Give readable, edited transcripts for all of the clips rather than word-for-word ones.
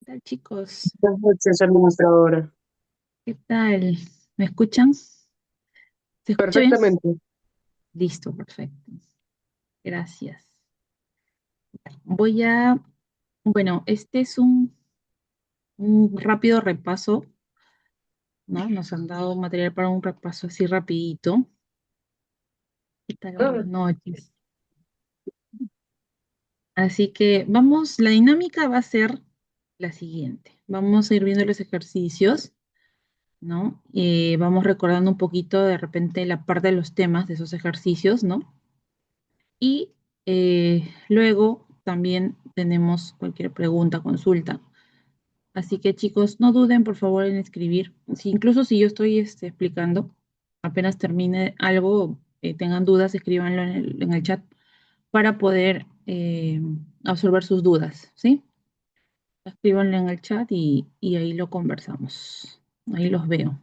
Tal, chicos? Buenas noches, administradora. ¿Qué tal? ¿Me escuchan? ¿Se escucha bien? Perfectamente. Listo, perfecto. Gracias. Voy a, bueno, este es un rápido repaso, ¿no? Nos han dado material para un repaso así rapidito. ¿Qué tal? Ah, Buenas noches. Así que vamos, la dinámica va a ser la siguiente. Vamos a ir viendo los ejercicios, ¿no? Vamos recordando un poquito de repente la parte de los temas de esos ejercicios, ¿no? Y luego también tenemos cualquier pregunta, consulta. Así que chicos, no duden por favor en escribir. Incluso si yo estoy explicando, apenas termine algo, tengan dudas, escríbanlo en el chat para poder absorber sus dudas, ¿sí? Escríbanlo en el chat y ahí lo conversamos. Ahí los veo.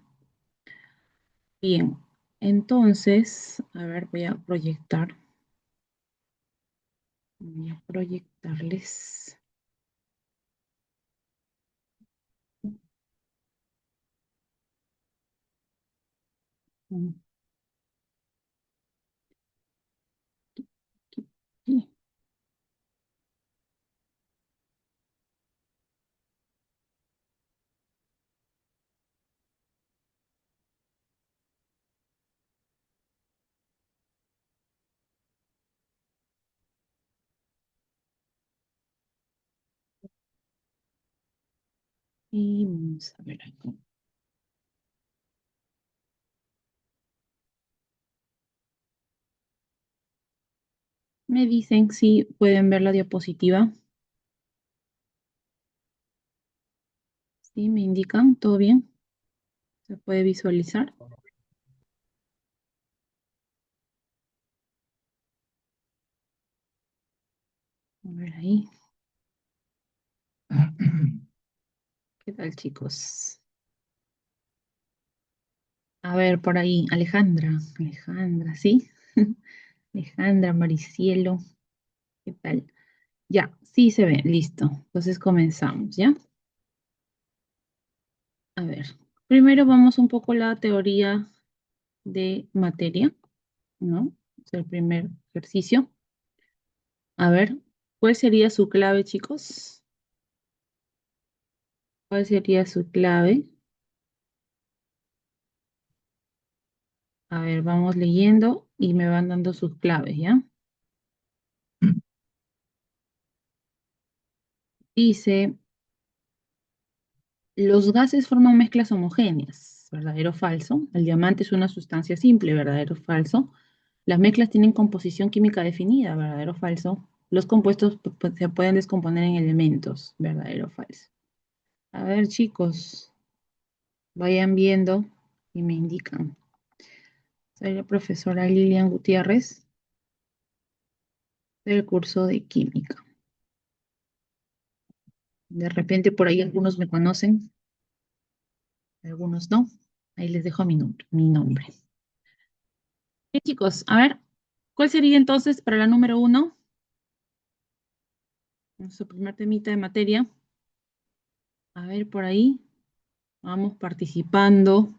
Bien, entonces, a ver, voy a proyectar. Voy a proyectarles. Mm, aquí. Y vamos a ver acá. Me dicen si pueden ver la diapositiva. Sí, me indican, ¿todo bien? ¿Se puede visualizar? A ver ahí. ¿Qué tal, chicos? A ver, por ahí, Alejandra. Alejandra, ¿sí? Alejandra, Maricielo, ¿qué tal? Ya, sí se ve, listo. Entonces comenzamos, ¿ya? A ver, primero vamos un poco a la teoría de materia, ¿no? Es el primer ejercicio. A ver, ¿cuál sería su clave, chicos? ¿Cuál sería su clave? A ver, vamos leyendo y me van dando sus claves, ¿ya? Dice, los gases forman mezclas homogéneas, ¿verdadero o falso? El diamante es una sustancia simple, ¿verdadero o falso? Las mezclas tienen composición química definida, ¿verdadero o falso? Los compuestos se pueden descomponer en elementos, ¿verdadero o falso? A ver, chicos, vayan viendo y me indican. Soy la profesora Lilian Gutiérrez del curso de química. De repente por ahí algunos me conocen, algunos no. Ahí les dejo mi nombre. Bien, chicos, a ver, ¿cuál sería entonces para la número uno? Nuestro primer temita de materia. A ver, por ahí, vamos participando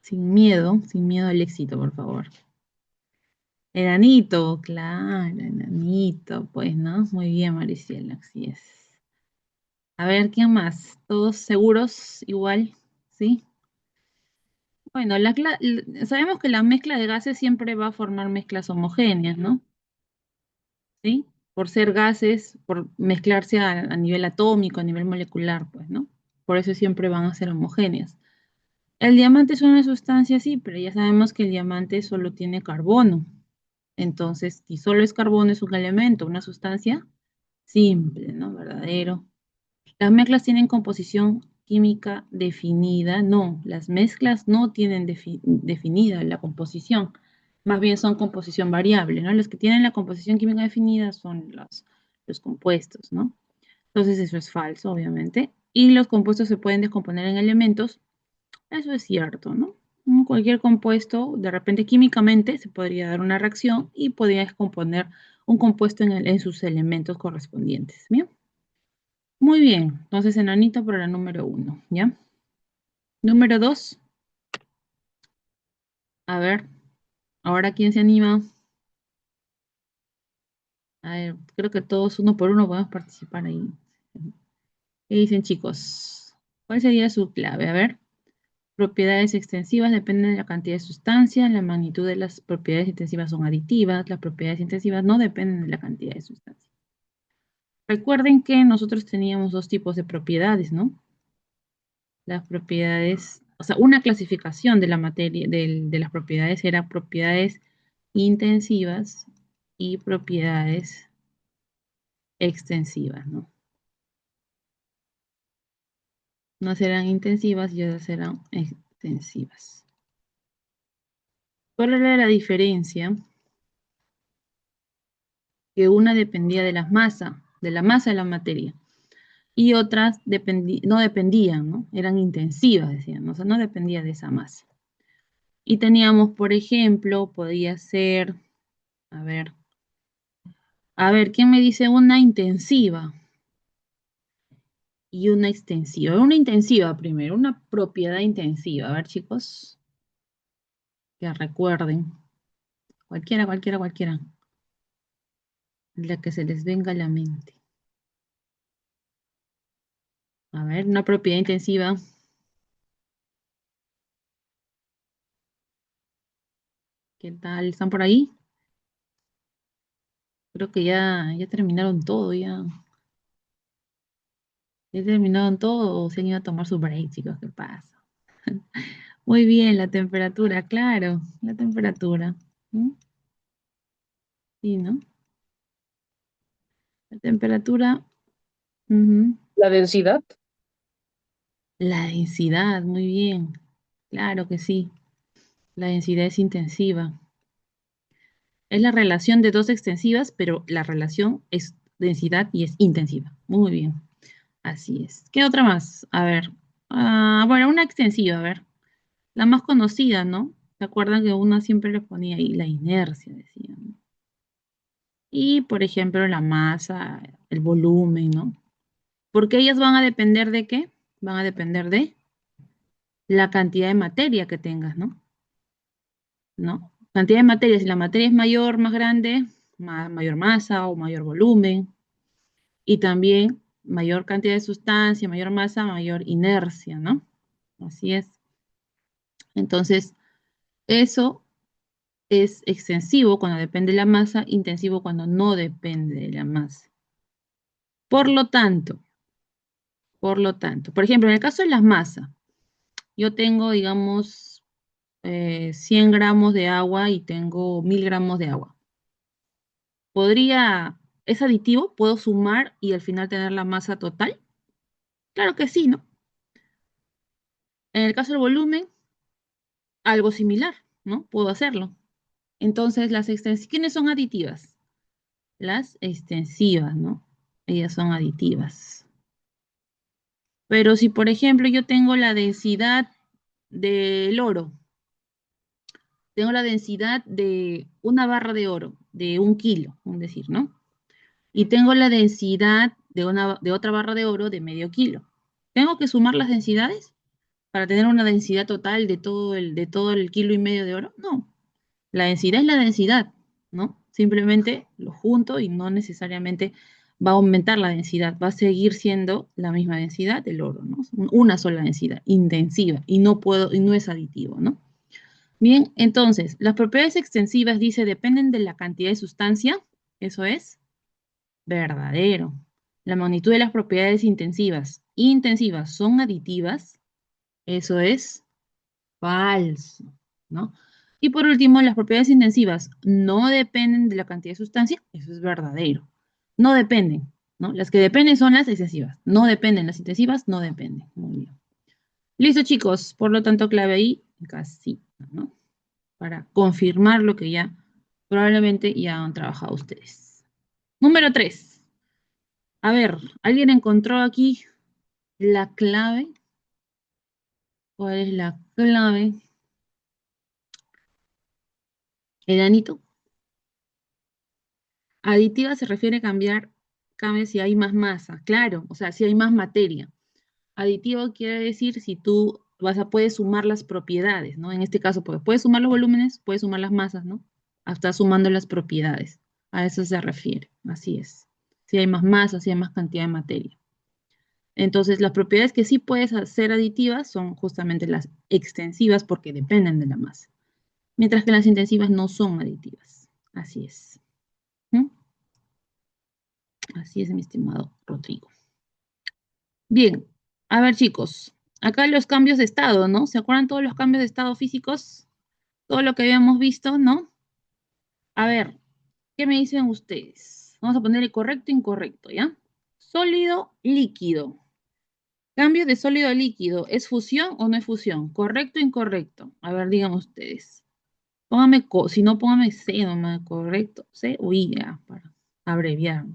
sin miedo al éxito, por favor. Enanito, claro, enanito, pues, ¿no? Muy bien, Mariciela, así es. A ver, ¿quién más? ¿Todos seguros igual? ¿Sí? Bueno, sabemos que la mezcla de gases siempre va a formar mezclas homogéneas, ¿no? ¿Sí? Por ser gases, por mezclarse a nivel atómico, a nivel molecular, pues, ¿no? Por eso siempre van a ser homogéneas. El diamante es una sustancia, sí, pero ya sabemos que el diamante solo tiene carbono. Entonces, si solo es carbono, es un elemento, una sustancia simple, ¿no? Verdadero. Las mezclas tienen composición química definida. No, las mezclas no tienen definida la composición. Más bien son composición variable, ¿no? Los que tienen la composición química definida son los compuestos, ¿no? Entonces eso es falso, obviamente. Y los compuestos se pueden descomponer en elementos. Eso es cierto, ¿no? Cualquier compuesto, de repente químicamente, se podría dar una reacción y podría descomponer un compuesto en sus elementos correspondientes. ¿Bien? Muy bien, entonces enanito para la número 1, ¿ya? Número 2, a ver, ahora quién se anima. A ver, creo que todos uno por uno podemos participar ahí. ¿Qué dicen, chicos? ¿Cuál sería su clave? A ver, propiedades extensivas dependen de la cantidad de sustancia, la magnitud de las propiedades intensivas son aditivas, las propiedades intensivas no dependen de la cantidad de sustancia. Recuerden que nosotros teníamos dos tipos de propiedades, ¿no? Las propiedades, o sea, una clasificación de la materia, de las propiedades era propiedades intensivas y propiedades extensivas, ¿no? Unas eran intensivas y otras eran extensivas. ¿Cuál era la diferencia? Que una dependía de la masa de la materia, y otras no dependían, ¿no? Eran intensivas, decían, o sea, no dependía de esa masa. Y teníamos, por ejemplo, podía ser, a ver, ¿quién me dice una intensiva y una extensiva? Una intensiva primero, una propiedad intensiva. A ver, chicos, que recuerden. Cualquiera, cualquiera, cualquiera. La que se les venga a la mente. A ver, una propiedad intensiva. ¿Qué tal? ¿Están por ahí? Creo que ya terminaron todo, ya. Ya terminaron todo o se han ido a tomar su break, chicos. ¿Qué pasa? Muy bien, la temperatura, claro, la temperatura. ¿Mm? Sí, ¿no? La temperatura, ujú. La densidad. La densidad, muy bien. Claro que sí. La densidad es intensiva. Es la relación de dos extensivas, pero la relación es densidad y es intensiva. Muy bien. Así es. ¿Qué otra más? A ver. Bueno, una extensiva, a ver. La más conocida, ¿no? ¿Se acuerdan que una siempre le ponía ahí la inercia, decían, ¿no? Y, por ejemplo, la masa, el volumen, ¿no? Porque ellas van a depender de qué? Van a depender de la cantidad de materia que tengas, ¿no? ¿No? Cantidad de materia, si la materia es mayor, más grande, mayor masa o mayor volumen, y también mayor cantidad de sustancia, mayor masa, mayor inercia, ¿no? Así es. Entonces, eso es extensivo cuando depende de la masa, intensivo cuando no depende de la masa. Por lo tanto, por ejemplo, en el caso de las masas, yo tengo, digamos, 100 gramos de agua y tengo 1000 gramos de agua. ¿Es aditivo? ¿Puedo sumar y al final tener la masa total? Claro que sí, ¿no? En el caso del volumen, algo similar, ¿no? Puedo hacerlo. Entonces, las extensivas, ¿quiénes son aditivas? Las extensivas, ¿no? Ellas son aditivas. Pero si, por ejemplo, yo tengo la densidad del oro, tengo la densidad de una barra de oro, de 1 kilo, es decir, ¿no? Y tengo la densidad de otra barra de oro de medio kilo. ¿Tengo que sumar las densidades para tener una densidad total de todo el kilo y medio de oro? No. La densidad es la densidad, ¿no? Simplemente lo junto y no necesariamente va a aumentar la densidad, va a seguir siendo la misma densidad del oro, ¿no? Una sola densidad, intensiva, y no es aditivo, ¿no? Bien, entonces, las propiedades extensivas, dice, dependen de la cantidad de sustancia, eso es verdadero. La magnitud de las propiedades intensivas son aditivas, eso es falso, ¿no? Y por último, las propiedades intensivas no dependen de la cantidad de sustancia, eso es verdadero. No dependen, ¿no? Las que dependen son las excesivas, no dependen, las intensivas no dependen. Muy bien. Listo, chicos, por lo tanto, clave ahí, casita, ¿no? Para confirmar lo que ya probablemente ya han trabajado ustedes. Número 3. A ver, ¿alguien encontró aquí la clave? ¿Cuál es la clave? ¿El anito? Aditiva se refiere a cambia si hay más masa, claro, o sea, si hay más materia. Aditivo quiere decir si tú puedes sumar las propiedades, ¿no? En este caso, porque puedes sumar los volúmenes, puedes sumar las masas, ¿no? Hasta sumando las propiedades. A eso se refiere, así es. Si hay más masa, si hay más cantidad de materia. Entonces, las propiedades que sí puedes hacer aditivas son justamente las extensivas porque dependen de la masa, mientras que las intensivas no son aditivas. Así es. ¿Mm? Así es, mi estimado Rodrigo. Bien, a ver chicos, acá los cambios de estado, ¿no? ¿Se acuerdan todos los cambios de estado físicos? Todo lo que habíamos visto, ¿no? A ver, ¿qué me dicen ustedes? Vamos a poner el correcto e incorrecto, ¿ya? Sólido, líquido. Cambio de sólido a líquido, ¿es fusión o no es fusión? ¿Correcto o incorrecto? A ver, digan ustedes. Póngame, si no, póngame C nomás, correcto. C o I, ya, para abreviar.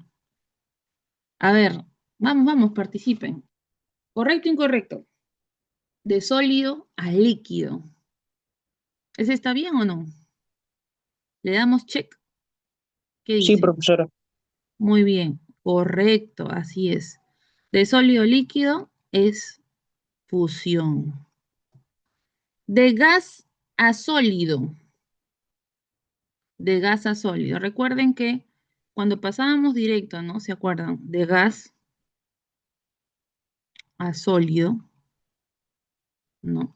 A ver, vamos, participen. ¿Correcto o incorrecto? De sólido a líquido. ¿Ese está bien o no? Le damos check. ¿Qué Sí, dicen? profesora. Muy bien, correcto, así es. De sólido a líquido es fusión. De gas a sólido. De gas a sólido. Recuerden que cuando pasábamos directo, ¿no? ¿Se acuerdan? De gas a sólido, ¿no?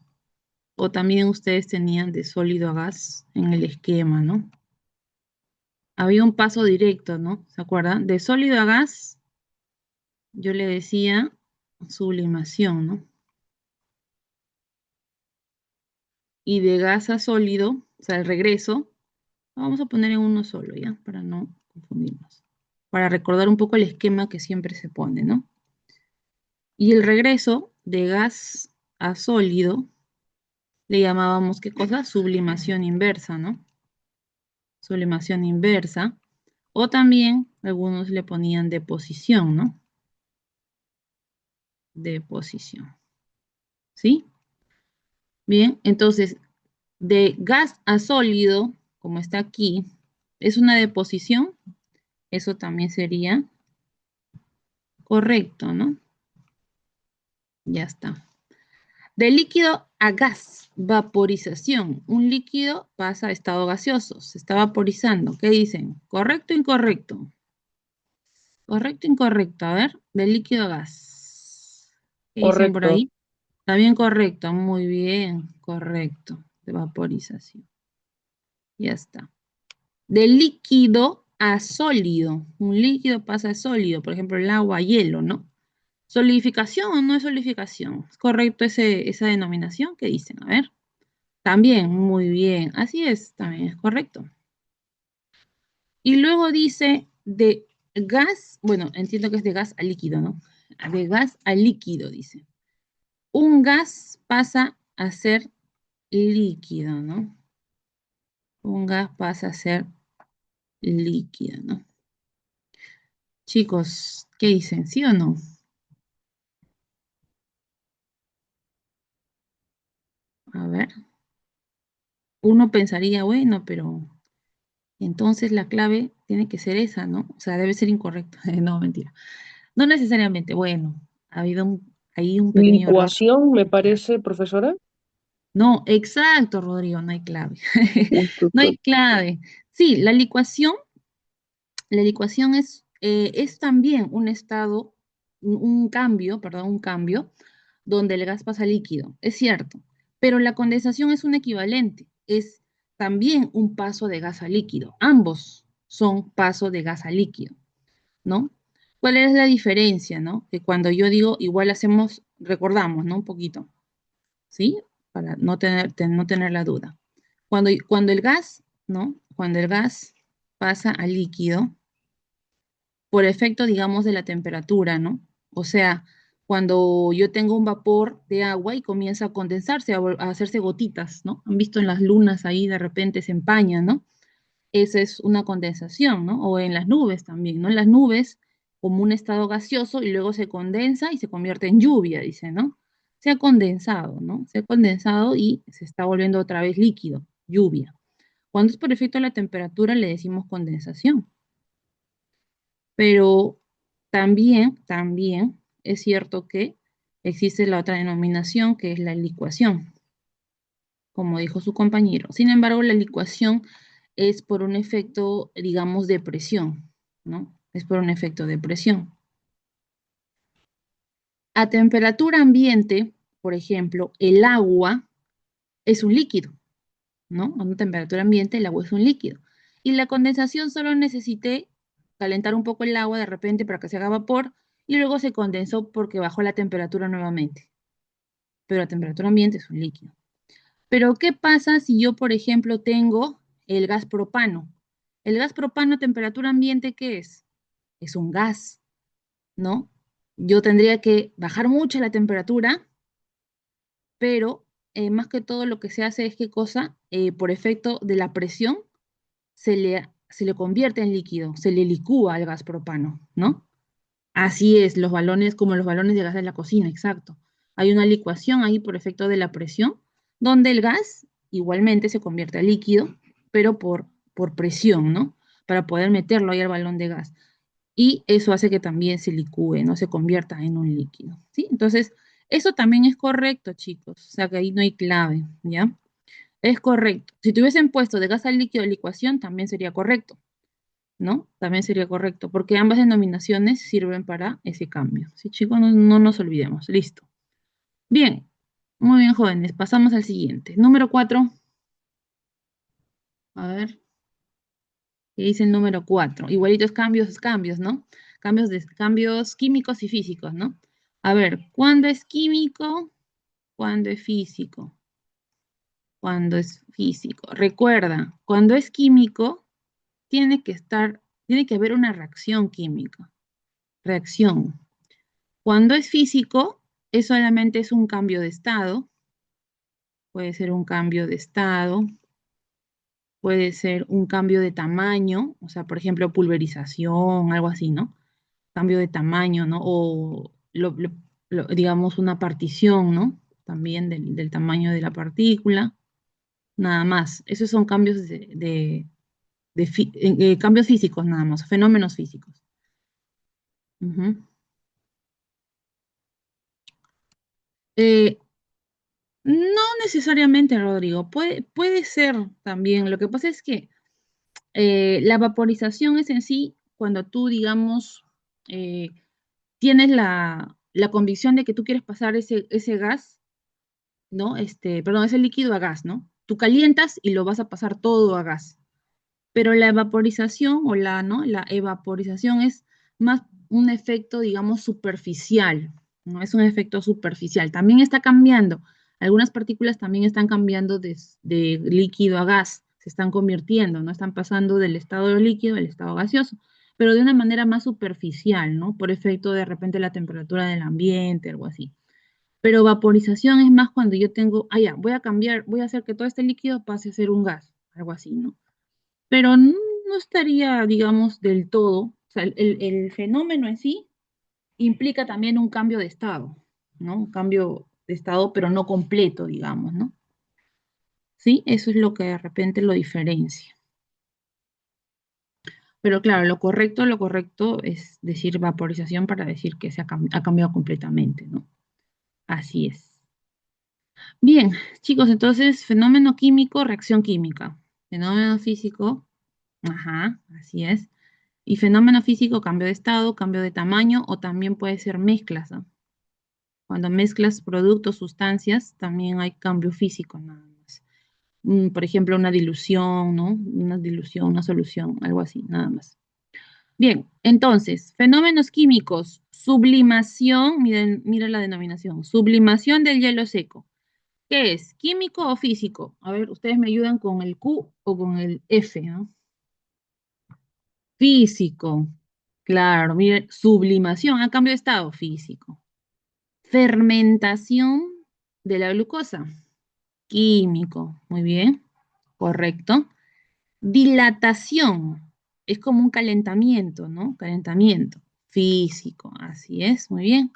O también ustedes tenían de sólido a gas en el esquema, ¿no? Había un paso directo, ¿no? ¿Se acuerdan? De sólido a gas, yo le decía sublimación, ¿no? Y de gas a sólido, o sea, el regreso, vamos a poner en uno solo, ¿ya? Para no confundirnos. Para recordar un poco el esquema que siempre se pone, ¿no? Y el regreso de gas a sólido le llamábamos, ¿qué cosa? Sublimación inversa, ¿no? Sublimación inversa. O también algunos le ponían deposición, ¿no? Deposición. ¿Sí? Bien, entonces, de gas a sólido, como está aquí, es una deposición. Eso también sería correcto, ¿no? Ya está. De líquido a gas, vaporización. Un líquido pasa a estado gaseoso, se está vaporizando. ¿Qué dicen? ¿Correcto o incorrecto? Correcto o incorrecto. A ver, de líquido a gas. ¿Qué dicen por Correcto. ahí? También correcto, muy bien, correcto. De vaporización. Ya está. De líquido a sólido. Un líquido pasa a sólido, por ejemplo, el agua, hielo, ¿no? ¿Solidificación o no es solidificación? ¿Es correcto esa denominación? ¿Qué dicen? A ver. También, muy bien. Así es, también es correcto. Y luego dice de gas, bueno, entiendo que es de gas a líquido, ¿no? De gas a líquido, dice. Un gas pasa a ser líquido, ¿no? Un gas pasa a ser líquido, ¿no? Chicos, ¿qué dicen? ¿Sí o no? A ver. Uno pensaría, bueno, pero entonces la clave tiene que ser esa, ¿no? O sea, debe ser incorrecta. No, mentira. No necesariamente. Bueno, ha habido ahí un pequeño error. Licuación, me parece, profesora. No, exacto, Rodrigo, no hay clave. Uy, No hay clave. Sí, la licuación es también un estado, un cambio, perdón, un cambio, donde el gas pasa a líquido, es cierto, pero la condensación es un equivalente, es también un paso de gas a líquido. Ambos son paso de gas a líquido, ¿no? ¿Cuál es la diferencia, no? Que cuando yo digo igual hacemos, recordamos, ¿no? Un poquito, ¿sí? Para no tener la duda. Cuando el gas, ¿no? Cuando el gas pasa a líquido, por efecto, digamos, de la temperatura, ¿no? O sea, cuando yo tengo un vapor de agua y comienza a condensarse, a hacerse gotitas, ¿no? Han visto en las lunas ahí de repente se empañan, ¿no? Esa es una condensación, ¿no? O en las nubes también, ¿no? En las nubes, como un estado gaseoso y luego se condensa y se convierte en lluvia, dice, ¿no? Se ha condensado, ¿no? Se ha condensado y se está volviendo otra vez líquido, lluvia. Cuando es por efecto de la temperatura le decimos condensación. Pero También es cierto que existe la otra denominación que es la licuación, como dijo su compañero. Sin embargo, la licuación es por un efecto, digamos, de presión, ¿no? Es por un efecto de presión. A temperatura ambiente, por ejemplo, el agua es un líquido, ¿no? A una temperatura ambiente el agua es un líquido. Y la condensación solo necesité calentar un poco el agua de repente para que se haga vapor y luego se condensó porque bajó la temperatura nuevamente. Pero a temperatura ambiente es un líquido. Pero ¿qué pasa si yo, por ejemplo, tengo el gas propano? El gas propano a temperatura ambiente, ¿qué es? Es un gas, ¿no? Yo tendría que bajar mucho la temperatura, pero más que todo lo que se hace es que cosa, por efecto de la presión, se le convierte en líquido, se le licúa al gas propano, ¿no? Así es, los balones, como los balones de gas de la cocina, exacto. Hay una licuación ahí por efecto de la presión, donde el gas igualmente se convierte a líquido, pero por presión, ¿no? Para poder meterlo ahí al balón de gas. Y eso hace que también se licúe, no se convierta en un líquido, ¿sí? Entonces, eso también es correcto, chicos. O sea que ahí no hay clave, ¿ya? Es correcto. Si tuviesen puesto de gas al líquido de licuación, también sería correcto, ¿no? También sería correcto, porque ambas denominaciones sirven para ese cambio. Sí, chicos, no nos olvidemos. Listo. Bien, muy bien, jóvenes. Pasamos al siguiente. Número 4. A ver, ¿qué dice el número 4? Igualitos cambios, ¿no? Cambios químicos y físicos, ¿no? A ver, ¿cuándo es químico? ¿Cuándo es físico? ¿Cuándo es físico? Recuerda, cuando es químico, tiene que haber una reacción química. Reacción. Cuando es físico, es solamente es un cambio de estado, puede ser un cambio de estado, puede ser un cambio de tamaño, o sea, por ejemplo, pulverización, algo así, ¿no? Cambio de tamaño, ¿no? O digamos una partición, ¿no? También del tamaño de la partícula, nada más. Esos son cambios cambios físicos, nada más, fenómenos físicos. Ujú. Eh, no necesariamente, Rodrigo, puede ser también. Lo que pasa es que la vaporización es en sí cuando tú, digamos, eh, tienes la convicción de que tú quieres pasar ese gas, ¿no? Perdón, ese líquido a gas, ¿no? Tú calientas y lo vas a pasar todo a gas. Pero la evaporización o ¿no? La evaporización es más un efecto, digamos, superficial, ¿no? Es un efecto superficial. También está cambiando. Algunas partículas también están cambiando de líquido a gas, se están convirtiendo, ¿no? Están pasando del estado líquido al estado gaseoso, pero de una manera más superficial, ¿no? Por efecto de repente la temperatura del ambiente, algo así. Pero vaporización es más cuando yo tengo, ya, voy a cambiar, voy a hacer que todo este líquido pase a ser un gas, algo así, ¿no? Pero no estaría, digamos, del todo, o sea, el fenómeno en sí implica también un cambio de estado, ¿no? Un cambio de estado, pero no completo, digamos, ¿no? Sí, eso es lo que de repente lo diferencia. Pero claro, lo correcto es decir vaporización para decir que ha cambiado completamente, ¿no? Así es. Bien, chicos, entonces, fenómeno químico, reacción química. Fenómeno físico, ajá, así es. Y fenómeno físico, cambio de estado, cambio de tamaño o también puede ser mezclas, ¿no? Cuando mezclas productos, sustancias, también hay cambio físico nada más. Por ejemplo, una dilución, ¿no? Una dilución, una solución, algo así, nada más. Bien, entonces, fenómenos químicos, sublimación, miren, mira la denominación, sublimación del hielo seco. ¿Qué es? ¿Químico o físico? A ver, ustedes me ayudan con el Q o con el F, ¿no? Físico. Claro, mire, sublimación, a cambio de estado físico. Fermentación de la glucosa, químico. Muy bien, correcto. Dilatación, es como un calentamiento, ¿no? Calentamiento físico, así es, muy bien.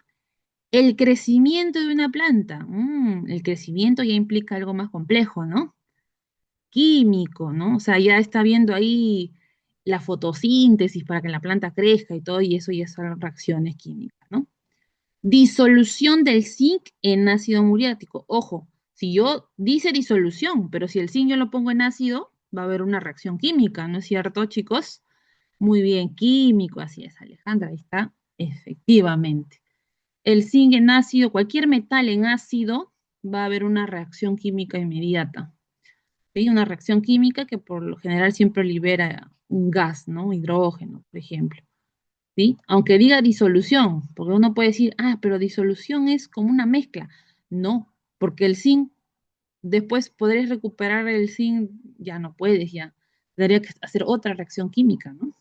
El crecimiento de una planta, el crecimiento ya implica algo más complejo, ¿no? Químico, ¿no? O sea, ya está viendo ahí la fotosíntesis para que la planta crezca y todo, y eso ya son reacciones químicas, ¿no? Disolución del zinc en ácido muriático. Ojo, si yo dice disolución, pero si el zinc yo lo pongo en ácido, va a haber una reacción química, ¿no es cierto, chicos? Muy bien, químico, así es, Alejandra, ahí está, efectivamente. El zinc en ácido, cualquier metal en ácido, va a haber una reacción química inmediata. ¿Sí? Una reacción química que por lo general siempre libera un gas, ¿no? Hidrógeno, por ejemplo. ¿Sí? Aunque diga disolución, porque uno puede decir, ah, pero disolución es como una mezcla. No, porque el zinc, después podrías recuperar el zinc, ya no puedes, ya. Tendría que hacer otra reacción química, ¿no?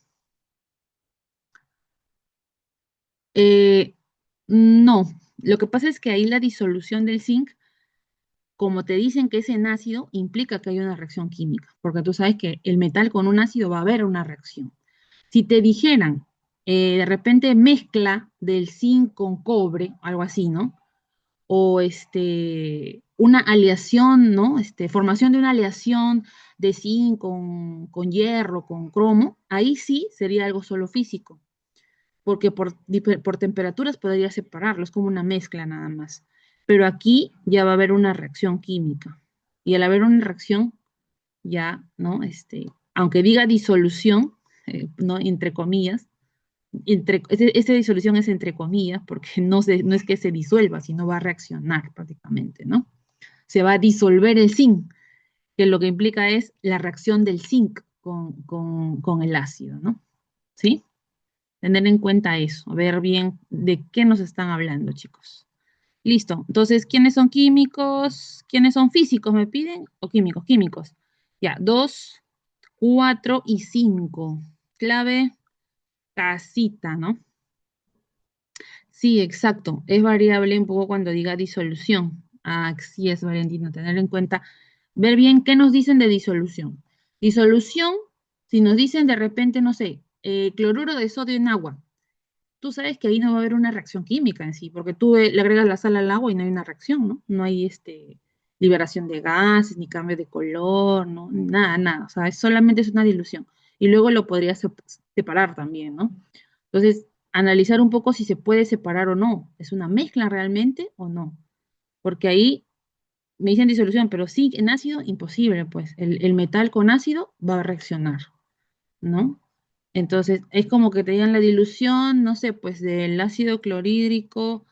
Eh, no, lo que pasa es que ahí la disolución del zinc, como te dicen que es en ácido, implica que hay una reacción química, porque tú sabes que el metal con un ácido va a haber una reacción. Si te dijeran, de repente mezcla del zinc con cobre, algo así, ¿no? O una aleación, ¿no? Formación de una aleación de zinc con hierro, con cromo, ahí sí sería algo solo físico, porque por temperaturas podría separarlo, es como una mezcla nada más. Pero aquí ya va a haber una reacción química. Y al haber una reacción, ya, ¿no? Aunque diga disolución, ¿no? Entre comillas, esta disolución es entre comillas, porque no es que se disuelva, sino va a reaccionar prácticamente, ¿no? Se va a disolver el zinc, que lo que implica es la reacción del zinc con el ácido, ¿no? ¿Sí? Tener en cuenta eso, ver bien de qué nos están hablando, chicos. Listo. Entonces, ¿quiénes son químicos? ¿Quiénes son físicos? ¿Me piden? ¿O químicos? Químicos. Ya, 2, 4 y 5. Clave, casita, ¿no? Sí, exacto. Es variable un poco cuando diga disolución. Ah, sí es, Valentino. Tener en cuenta, ver bien qué nos dicen de disolución. Disolución, si nos dicen de repente, no sé, cloruro de sodio en agua, tú sabes que ahí no va a haber una reacción química en sí, porque tú le agregas la sal al agua y no hay una reacción, ¿no? No hay liberación de gases, ni cambio de color, ¿no? Nada, nada. O sea, solamente es una dilución. Y luego lo podrías separar también, ¿no? Entonces, analizar un poco si se puede separar o no. ¿Es una mezcla realmente o no? Porque ahí me dicen disolución, pero sí, en ácido, imposible, pues. El metal con ácido va a reaccionar, ¿no? Entonces, es como que te digan la dilución, no sé, pues del ácido clorhídrico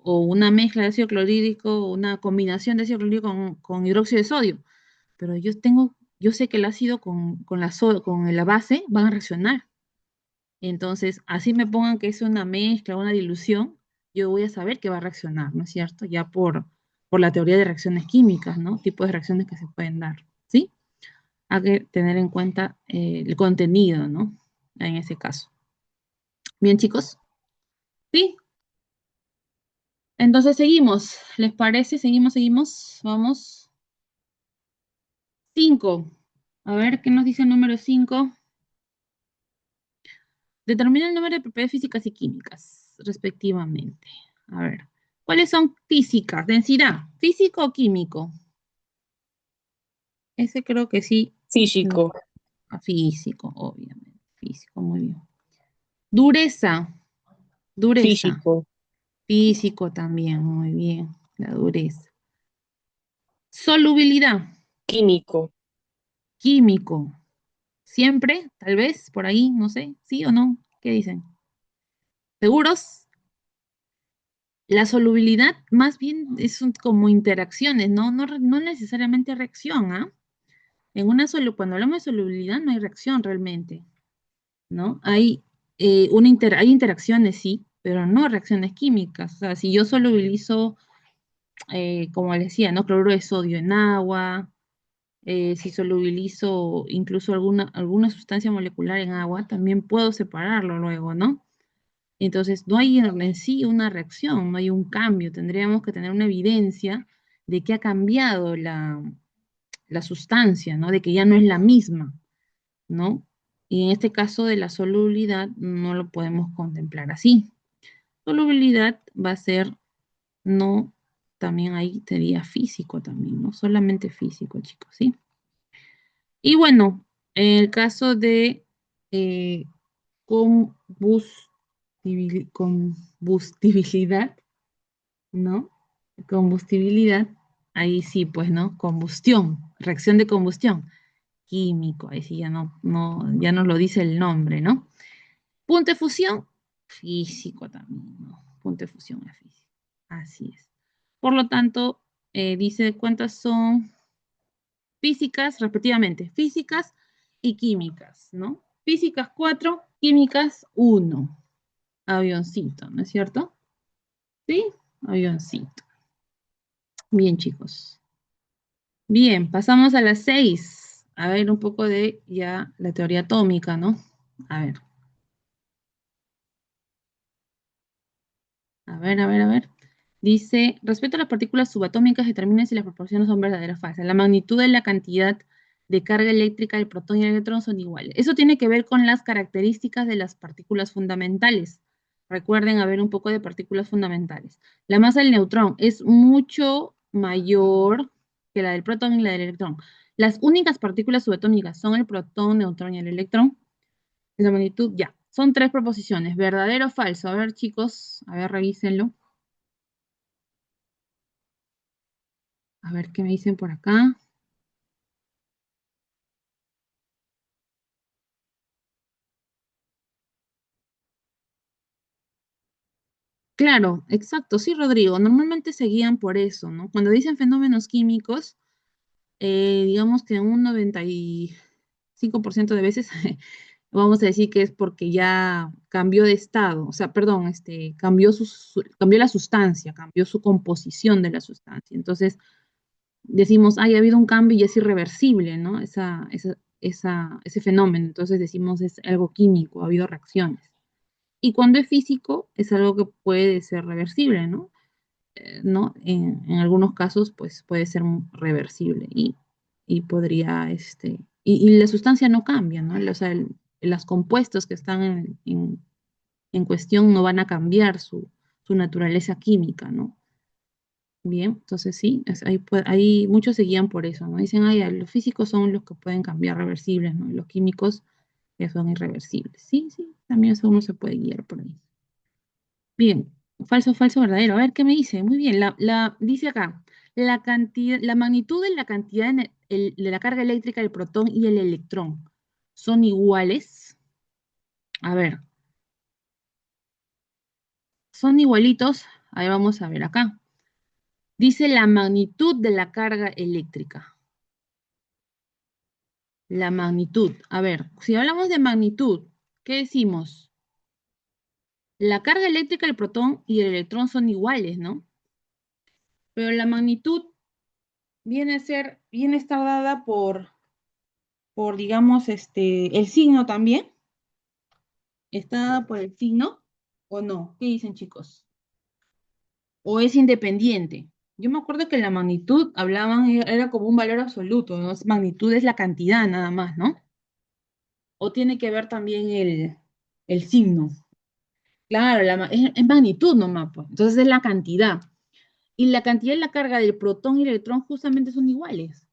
o una mezcla de ácido clorhídrico, una combinación de ácido clorhídrico con hidróxido de sodio. Pero yo sé que el ácido con la base van a reaccionar. Entonces, así me pongan que es una mezcla, una dilución, yo voy a saber que va a reaccionar, ¿no es cierto? Ya por la teoría de reacciones químicas, ¿no? Tipos de reacciones que se pueden dar, ¿sí? Hay que tener en cuenta el contenido, ¿no? En ese caso. Bien, chicos. Sí, entonces seguimos. ¿Les parece? Seguimos. Vamos. 5. A ver, ¿qué nos dice el número 5? Determina el número de propiedades físicas y químicas, respectivamente. A ver, ¿cuáles son físicas? Densidad, ¿físico o químico? Ese creo que sí. No, Físico, físico, obviamente. Físico, muy bien. Dureza, dureza. físico, Físico también, muy bien. La dureza. Solubilidad, químico, químico. Siempre, tal vez, por ahí, no sé, ¿sí o no? ¿Qué dicen? ¿Seguros? La solubilidad más bien como interacciones, ¿no? No necesariamente reacción, ¿ah? Cuando hablamos de solubilidad no hay reacción realmente, ¿no? Hay interacciones, sí, pero no reacciones químicas. O sea, si yo solubilizo, como les decía, ¿no? Cloruro de sodio en agua, si solubilizo incluso alguna sustancia molecular en agua, también puedo separarlo luego, ¿no? Entonces, no hay en sí una reacción, no hay un cambio. Tendríamos que tener una evidencia de que ha cambiado la sustancia, ¿no? De que ya no es la misma, ¿no? Y en este caso de la solubilidad no lo podemos contemplar así. Solubilidad va a ser, no, también ahí sería físico también, no solamente físico, chicos, ¿sí? Y bueno, En el caso de combustibilidad, ¿no? Combustibilidad, ahí sí, pues, ¿no? Combustión, reacción de combustión, químico, ahí sí ya no lo dice el nombre, ¿no? Punto de fusión, físico también, ¿no? Punto de fusión es físico, así es. Por lo tanto, dice cuántas son físicas, respectivamente, físicas y químicas, ¿no? Físicas 4, químicas 1. Avioncito, ¿no es cierto? Sí, avioncito. Bien, chicos. Bien, pasamos a las 6. A ver, un poco de ya la teoría atómica, ¿no? A ver, a ver. Dice, respecto a las partículas subatómicas, determina si las proporciones son verdaderas o falsas. La magnitud de la cantidad de carga eléctrica del protón y el electrón son iguales. Eso tiene que ver con las características de las partículas fundamentales. Recuerden, a ver un poco de partículas fundamentales. La masa del neutrón es mucho mayor que la del protón y la del electrón. Las únicas partículas subatómicas son el protón, neutrón y el electrón. La magnitud, ya. Son tres proposiciones, verdadero o falso. A ver, chicos, a ver, revísenlo. A ver qué me dicen por acá. Claro, exacto, sí, Rodrigo. Normalmente se guían por eso, ¿no? Cuando dicen fenómenos químicos, digamos que un 95% de veces vamos a decir que es porque ya cambió de estado, o sea, perdón, cambió cambió la sustancia, cambió su composición de la sustancia. Entonces, decimos, ay, ha habido un cambio y es irreversible, ¿no? Ese fenómeno. Entonces decimos, es algo químico, ha habido reacciones. Y cuando es físico, es algo que puede ser reversible, ¿no? ¿No? En algunos casos, pues puede ser reversible y podría, y la sustancia no cambia, ¿no? O sea, los compuestos que están en cuestión no van a cambiar su naturaleza química, ¿no? Bien, entonces sí, ahí muchos se guían por eso, ¿no? Dicen, ay, los físicos son los que pueden cambiar reversibles, ¿no? Y los químicos ya son irreversibles. Sí, sí, también eso uno se puede guiar por ahí. Bien, falso, falso, verdadero. A ver, ¿qué me dice? Muy bien, dice acá, la cantidad, la magnitud de la cantidad de la carga eléctrica del protón y el electrón son iguales. A ver, son igualitos. Ahí vamos a ver acá. Dice la magnitud de la carga eléctrica. La magnitud. A ver, si hablamos de magnitud, ¿qué decimos? La carga eléctrica del protón y el electrón son iguales, ¿no? Pero la magnitud viene a estar dada digamos, el signo también. ¿Está dada por el signo o no? ¿Qué dicen, chicos? ¿O es independiente? Yo me acuerdo que la magnitud hablaban, era como un valor absoluto, ¿no? Magnitud es la cantidad nada más, ¿no? ¿O tiene que ver también el signo? Claro, es magnitud nomás, pues. Entonces es la cantidad. Y la cantidad y la carga del protón y el electrón justamente son iguales.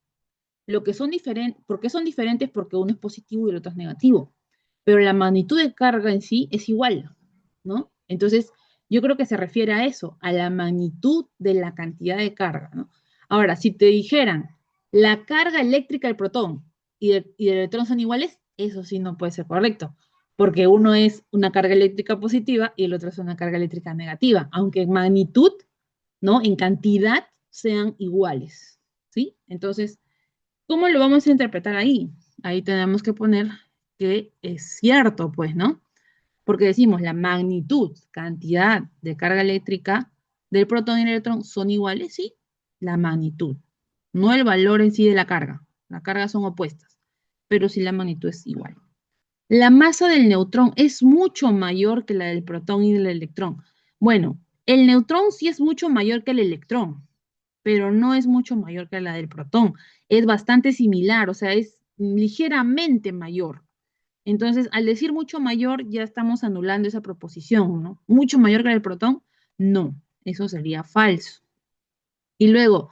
Lo que son diferentes, ¿por qué son diferentes? Porque uno es positivo y el otro es negativo. Pero la magnitud de carga en sí es igual, ¿no? Entonces, yo creo que se refiere a eso, a la magnitud de la cantidad de carga, ¿no? Ahora, si te dijeran la carga eléctrica del protón y del electrón son iguales, eso sí no puede ser correcto, porque uno es una carga eléctrica positiva y el otro es una carga eléctrica negativa, aunque en magnitud, ¿no? En cantidad sean iguales, ¿sí? Entonces, ¿cómo lo vamos a interpretar ahí? Ahí tenemos que poner que es cierto, pues, ¿no? Porque decimos la magnitud, cantidad de carga eléctrica del protón y el electrón son iguales, sí, la magnitud, no el valor en sí de la carga. Las cargas son opuestas, pero sí la magnitud es igual. La masa del neutrón es mucho mayor que la del protón y del electrón. Bueno, el neutrón sí es mucho mayor que el electrón, pero no es mucho mayor que la del protón. Es bastante similar, o sea, es ligeramente mayor. Entonces, al decir mucho mayor, ya estamos anulando esa proposición, ¿no? Mucho mayor que la del protón, no, eso sería falso. Y luego,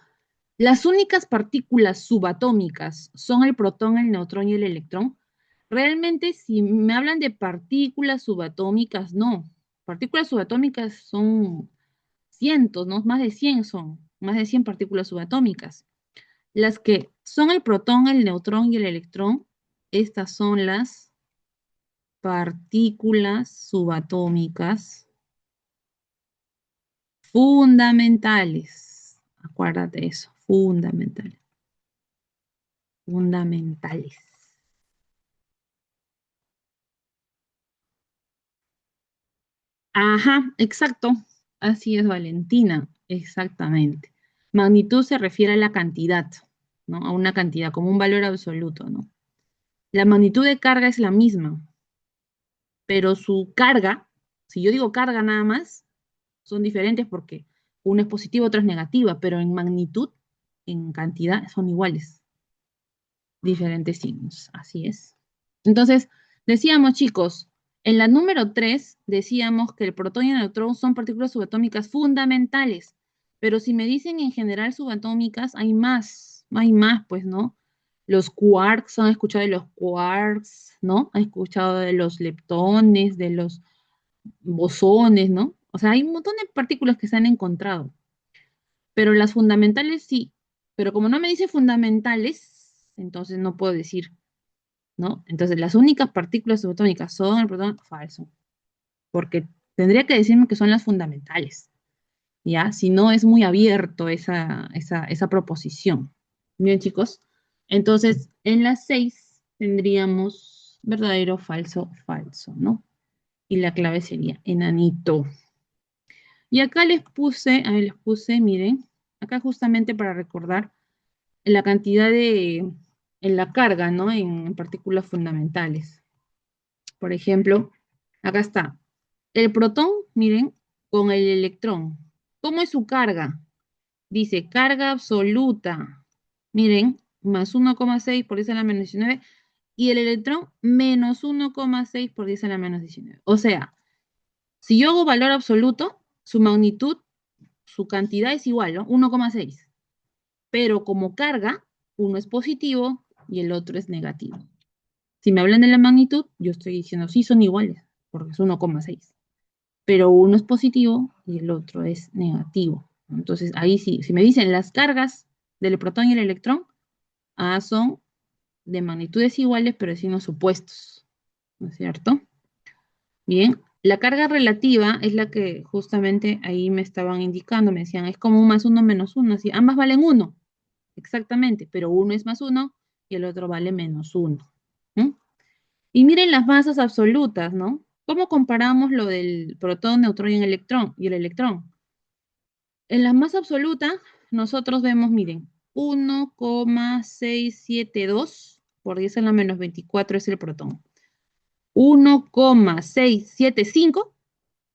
las únicas partículas subatómicas son el protón, el neutrón y el electrón. Realmente, si me hablan de partículas subatómicas, no. Partículas subatómicas son cientos, ¿no? Más de 100 son, más de 100 partículas subatómicas. Las que son el protón, el neutrón y el electrón, estas son las partículas subatómicas fundamentales. Acuérdate eso, fundamentales. Fundamentales. Ajá, exacto. Así es, Valentina. Exactamente. Magnitud se refiere a la cantidad, ¿no? A una cantidad, como un valor absoluto, ¿no? La magnitud de carga es la misma, pero su carga, si yo digo carga nada más, son diferentes porque una es positiva, otra es negativa, pero en magnitud, en cantidad, son iguales, diferentes signos. Así es. Entonces, decíamos, chicos, en la número 3 decíamos que el protón y el neutrón son partículas subatómicas fundamentales, pero si me dicen en general subatómicas, hay más, pues, ¿no? Los quarks, han escuchado de los quarks, ¿no? Han escuchado de los leptones, de los bosones, ¿no? O sea, hay un montón de partículas que se han encontrado, pero las fundamentales sí. Pero como no me dice fundamentales, entonces no puedo decir, ¿no? Entonces, las únicas partículas subatómicas son el protón, falso, porque tendría que decirme que son las fundamentales, ¿ya? Si no, es muy abierto esa proposición. Bien, chicos. Entonces, en las 6 tendríamos verdadero, falso, falso, ¿no? Y la clave sería enanito. Y acá les puse, miren, acá justamente para recordar la cantidad en la carga, ¿no? En partículas fundamentales. Por ejemplo, acá está. El protón, miren, con el electrón. ¿Cómo es su carga? Dice carga absoluta. Miren, más 1,6 por 10 a la menos 19. Y el electrón, menos 1,6 por 10 a la menos 19. O sea, si yo hago valor absoluto, su magnitud, su cantidad es igual, ¿no? 1,6. Pero como carga, uno es positivo y el otro es negativo. Si me hablan de la magnitud, yo estoy diciendo sí son iguales, porque es 1,6. Pero uno es positivo y el otro es negativo. Entonces, ahí sí, si me dicen las cargas del protón y el electrón, son de magnitudes iguales, pero de signos opuestos, ¿no es cierto? Bien, la carga relativa es la que justamente ahí me estaban indicando, me decían, es como un más uno menos uno, así, ambas valen uno, exactamente, pero uno es más uno y el otro vale menos uno. ¿Mm? Y miren las masas absolutas, ¿no? ¿Cómo comparamos lo del protón, neutrón y el electrón? En la masa absoluta, nosotros vemos, miren, 1,672 por 10 a la menos 24 es el protón. 1,675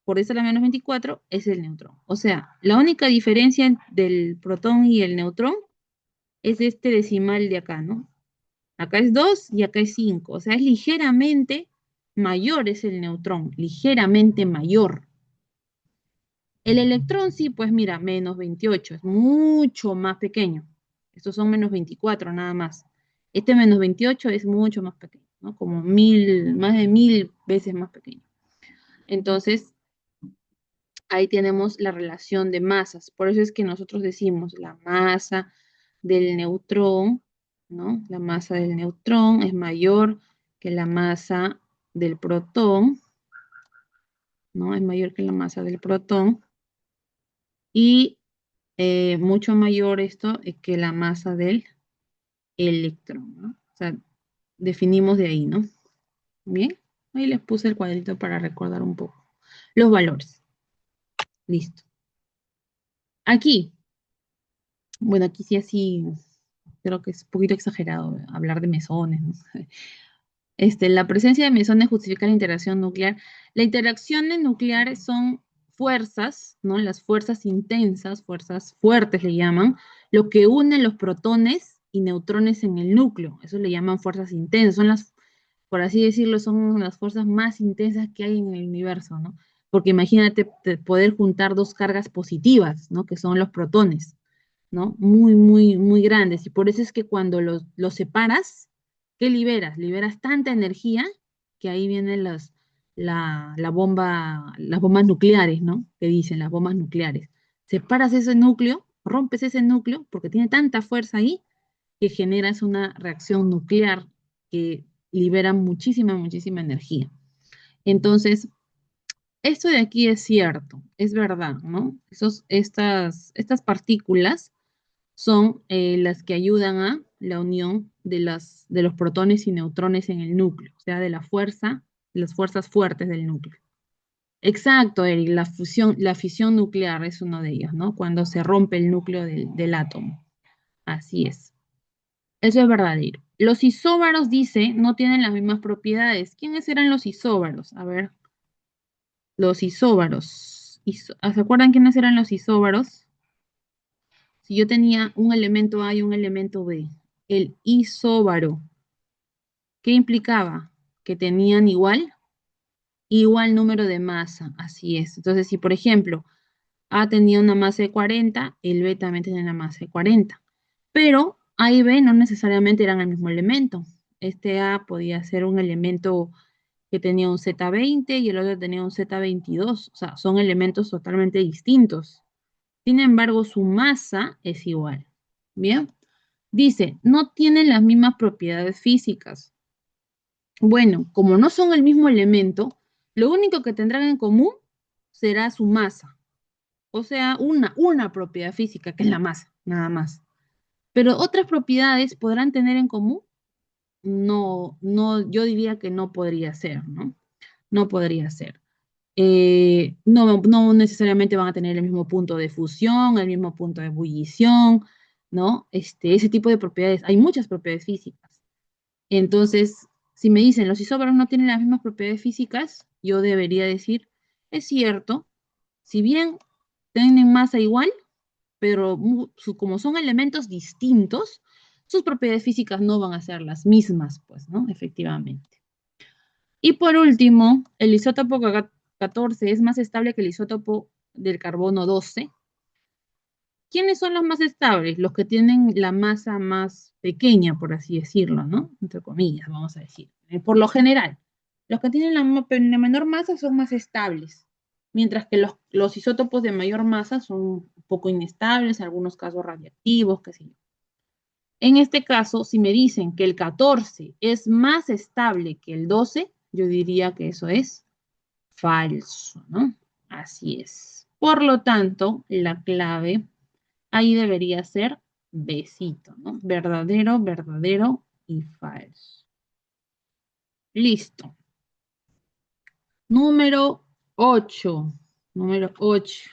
por 10 a la menos 24 es el neutrón. O sea, la única diferencia del protón y el neutrón es este decimal de acá, ¿no? Acá es 2 y acá es 5. O sea, es ligeramente mayor es el neutrón, ligeramente mayor. El electrón sí, pues mira, menos 28, es mucho más pequeño. Estos son menos 24 nada más. Este menos 28 es mucho más pequeño, ¿no? Como más de 1000 veces más pequeño. Entonces, ahí tenemos la relación de masas. Por eso es que nosotros decimos la masa del neutrón, ¿no? La masa del neutrón es mayor que la masa del protón, ¿no? Es mayor que la masa del protón y mucho mayor esto que la masa del electrón, ¿no? O sea, definimos de ahí, ¿no? Bien, ahí les puse el cuadrito para recordar un poco. Los valores. Listo. Aquí, bueno, aquí sí así, creo que es un poquito exagerado hablar de mesones, ¿no? La presencia de mesones justifica la interacción nuclear. La interacción nuclear son fuerzas, ¿no? Las fuerzas intensas, fuerzas fuertes le llaman, lo que une los protones y neutrones en el núcleo. Eso le llaman fuerzas intensas. Son las, por así decirlo, son las fuerzas más intensas que hay en el universo, ¿no? Porque imagínate poder juntar dos cargas positivas, ¿no? Que son los protones, ¿no? Muy, muy, muy grandes. Y por eso es que cuando los separas, ¿Qué liberas? Liberas tanta energía que ahí vienen la bomba, las bombas nucleares, ¿no? Que dicen las bombas nucleares. Separas ese núcleo, rompes ese núcleo, porque tiene tanta fuerza ahí que generas una reacción nuclear que libera muchísima, muchísima energía. Entonces, esto de aquí es cierto, es verdad, ¿no? Estas partículas son las que ayudan a la unión de los protones y neutrones en el núcleo, o sea, de las fuerzas fuertes del núcleo. Exacto, Eric, la fisión nuclear es uno de ellos, ¿no? Cuando se rompe el núcleo del átomo. Así es. Eso es verdadero. Los isóbaros, dice, no tienen las mismas propiedades. ¿Quiénes eran los isóbaros? A ver, los isóbaros. ¿Se acuerdan quiénes eran los isóbaros? Si yo tenía un elemento A y un elemento B, el isóbaro, ¿qué implicaba? Que tenían igual número de masa, así es. Entonces, si por ejemplo A tenía una masa de 40, el B también tenía una masa de 40. Pero A y B no necesariamente eran el mismo elemento. Este A podía ser un elemento que tenía un Z20 y el otro tenía un Z22. O sea, son elementos totalmente distintos. Sin embargo, su masa es igual. Bien. Dice, no tienen las mismas propiedades físicas. Bueno, como no son el mismo elemento, lo único que tendrán en común será su masa. O sea, una propiedad física, que es la masa, nada más. Pero otras propiedades podrán tener en común. No, no, yo diría que no podría ser, ¿no? No podría ser. No necesariamente van a tener el mismo punto de fusión, el mismo punto de ebullición, ¿no? Ese tipo de propiedades. Hay muchas propiedades físicas. Entonces, si me dicen los isóbaros no tienen las mismas propiedades físicas, yo debería decir, es cierto, si bien tienen masa igual, pero como son elementos distintos, sus propiedades físicas no van a ser las mismas, pues, ¿no? Efectivamente. Y por último, el isótopo 14 es más estable que el isótopo del carbono 12. ¿Quiénes son los más estables? Los que tienen la masa más pequeña, por así decirlo, ¿no? Entre comillas, vamos a decir. Por lo general, los que tienen la menor masa son más estables, mientras que los isótopos de mayor masa son un poco inestables, en algunos casos radiactivos, qué sé yo. En este caso, si me dicen que el 14 es más estable que el 12, yo diría que eso es falso, ¿no? Así es. Por lo tanto, la clave ahí debería ser besito, ¿no? Verdadero, verdadero y falso. Listo. Número 8. Número 8.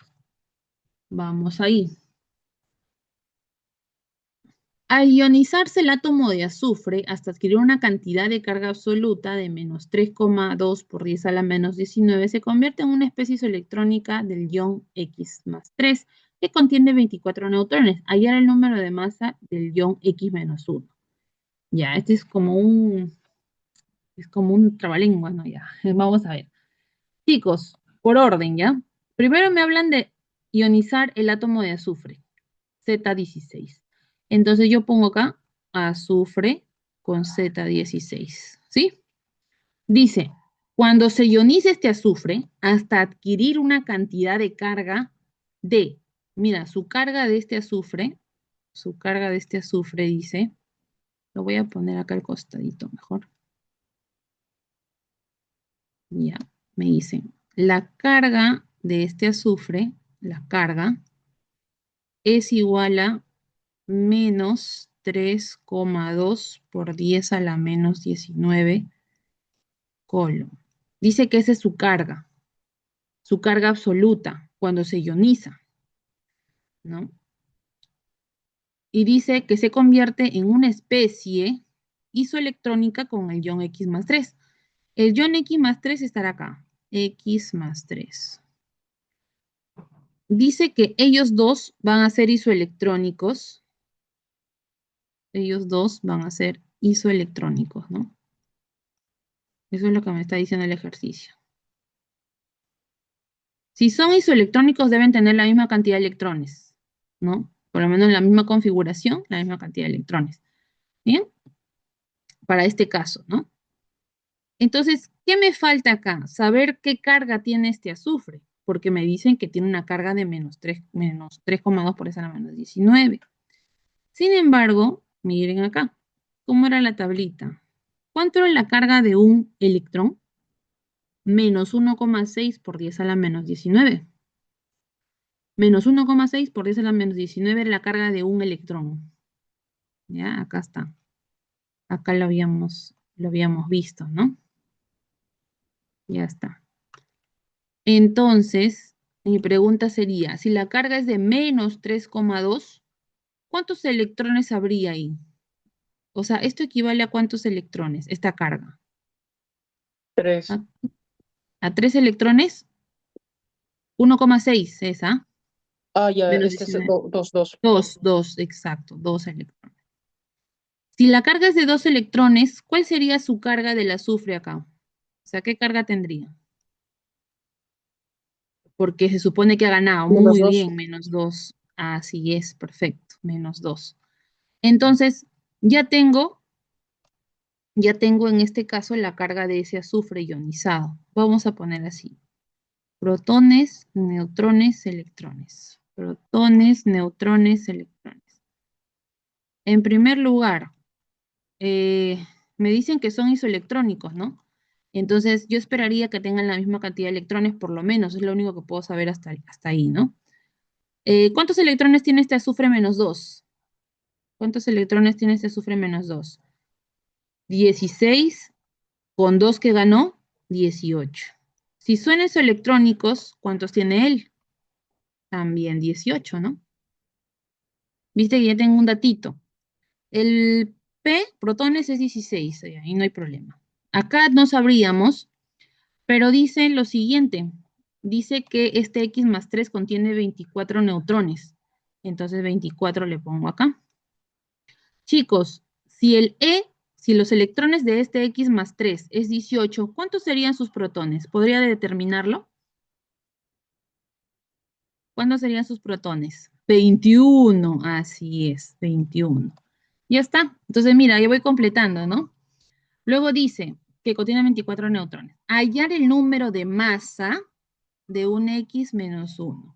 Vamos ahí. Al ionizarse el átomo de azufre hasta adquirir una cantidad de carga absoluta de menos 3,2 por 10 a la menos 19, se convierte en una especie isoelectrónica del ion X más 3, que contiene 24 neutrones. Hallar el número de masa del ion X menos 1. Ya, este es como un trabalengua, ¿no? Ya, vamos a ver. Chicos, por orden, ¿ya? Primero me hablan de ionizar el átomo de azufre, Z16. Entonces yo pongo acá azufre con Z16, ¿sí? Dice, cuando se ioniza este azufre, hasta adquirir una cantidad de carga de, mira, su carga de este azufre dice, lo voy a poner acá al costadito mejor. Ya, me dicen, la carga de este azufre, la carga, es igual a menos 3,2 por 10 a la menos 19 colon. Dice que esa es su carga absoluta cuando se ioniza, ¿no? Y dice que se convierte en una especie isoelectrónica con el ion X más 3. El ion X más 3 estará acá, X más 3. Dice que ellos dos van a ser isoelectrónicos. Ellos dos van a ser isoelectrónicos, ¿no? Eso es lo que me está diciendo el ejercicio. Si son isoelectrónicos, deben tener la misma cantidad de electrones, ¿no? Por lo menos en la misma configuración, la misma cantidad de electrones. ¿Bien? para este caso, ¿no? Entonces, ¿qué me falta acá? Saber qué carga tiene este azufre, porque me dicen que tiene una carga de menos 3,2 por eso a la menos 19. Sin embargo, miren acá, ¿cómo era la tablita? ¿Cuánto era la carga de un electrón? Menos 1,6 por 10 a la menos 19. Menos 1,6 por 10 a la menos 19 es la carga de un electrón. Ya, acá está. Acá lo habíamos visto, ¿no? Ya está. Entonces, mi pregunta sería, si la carga es de menos 3,2, ¿cuántos electrones habría ahí? O sea, ¿esto equivale a cuántos electrones, esta carga? Tres. ¿A, a 3 electrones? 1,6 esa. Ah, ya, Menos este es 19. dos, dos. 2, exacto, 2 electrones. Si la carga es de 2 electrones, ¿cuál sería su carga del azufre acá? O sea, ¿qué carga tendría? Porque se supone que ha ganado. Menos Muy dos. bien, menos 2. Así es, perfecto, menos 2. Entonces, ya tengo, ya tengo en este caso la carga de ese azufre ionizado. Vamos a poner así. Protones, neutrones, electrones. Protones, neutrones, electrones. En primer lugar, eh, me dicen que son isoelectrónicos, ¿no? Entonces, yo esperaría que tengan la misma cantidad de electrones, por lo menos, es lo único que puedo saber hasta ahí, ¿no? ¿Cuántos electrones tiene este azufre menos 2? ¿Cuántos electrones tiene este azufre menos 2? 16 con 2 que ganó, 18. Si son isoelectrónicos, ¿cuántos tiene él? También 18, ¿no? Viste que ya tengo un datito. El P, protones, es 16, ahí no hay problema. Acá no sabríamos, pero dice lo siguiente. Dice que este X más 3 contiene 24 neutrones. Entonces 24 le pongo acá. Chicos, si los electrones de este X más 3 es 18, ¿cuántos serían sus protones? ¿Podría determinarlo? ¿Cuántos serían sus protones? 21, así es, 21. Ya está. Entonces, mira, ya voy completando, ¿no? Luego dice que contiene 24 neutrones. Hallar el número de masa de un X menos 1.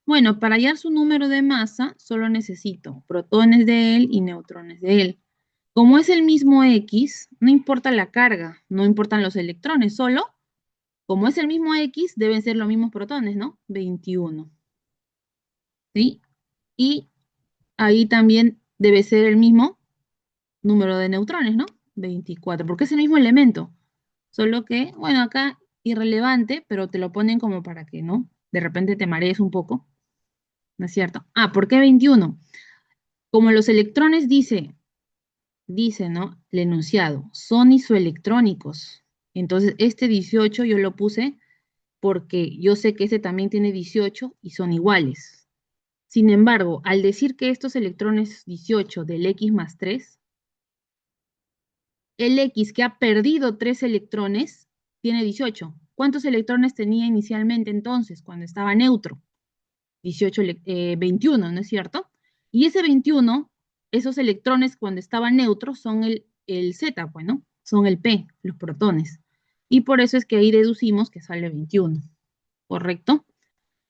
Bueno, para hallar su número de masa, solo necesito protones de él y neutrones de él. Como es el mismo X, no importa la carga, no importan los electrones, solo como es el mismo X, deben ser los mismos protones, ¿no? 21, ¿sí? Y ahí también debe ser el mismo número de neutrones, ¿no? 24, porque es el mismo elemento. Solo que, bueno, acá irrelevante, pero te lo ponen como para que, ¿no? De repente te marees un poco, ¿no es cierto? Ah, ¿por qué 21? Como los electrones dice, ¿no? El enunciado, son isoelectrónicos. Entonces, este 18 yo lo puse porque yo sé que este también tiene 18 y son iguales. Sin embargo, al decir que estos electrones 18 del X más 3, el X que ha perdido 3 electrones tiene 18. ¿Cuántos electrones tenía inicialmente entonces cuando estaba neutro? 18, 21, ¿no es cierto? Y ese 21, esos electrones cuando estaban neutros son el Z, pues, ¿no? Son el P, los protones. Y por eso es que ahí deducimos que sale 21, ¿correcto?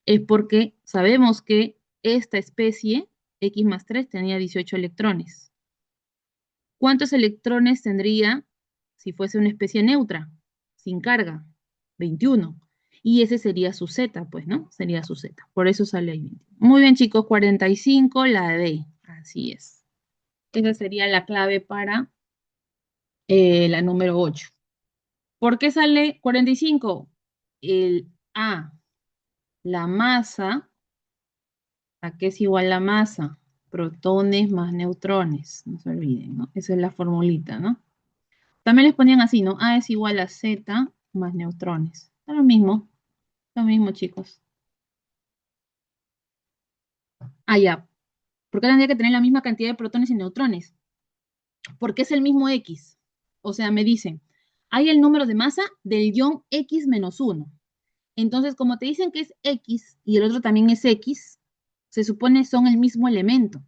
Es porque sabemos que esta especie, X más 3, tenía 18 electrones. ¿Cuántos electrones tendría si fuese una especie neutra, sin carga? 21. Y ese sería su Z, pues, ¿no? Sería su Z. Por eso sale ahí 21. Muy bien, chicos, 45, la D. Así es. Esa sería la clave para la número 8. ¿Por qué sale 45? El A, la masa, ¿a qué es igual la masa? Protones más neutrones, no se olviden, ¿no? Esa es la formulita, ¿no? También les ponían así, ¿no? A es igual a Z más neutrones. Es lo mismo, chicos. Ah, ya. ¿Por qué tendría que tener la misma cantidad de protones y neutrones? Porque es el mismo X. O sea, me dicen, hay el número de masa del ion X menos 1. Entonces, como te dicen que es X y el otro también es X, se supone son el mismo elemento,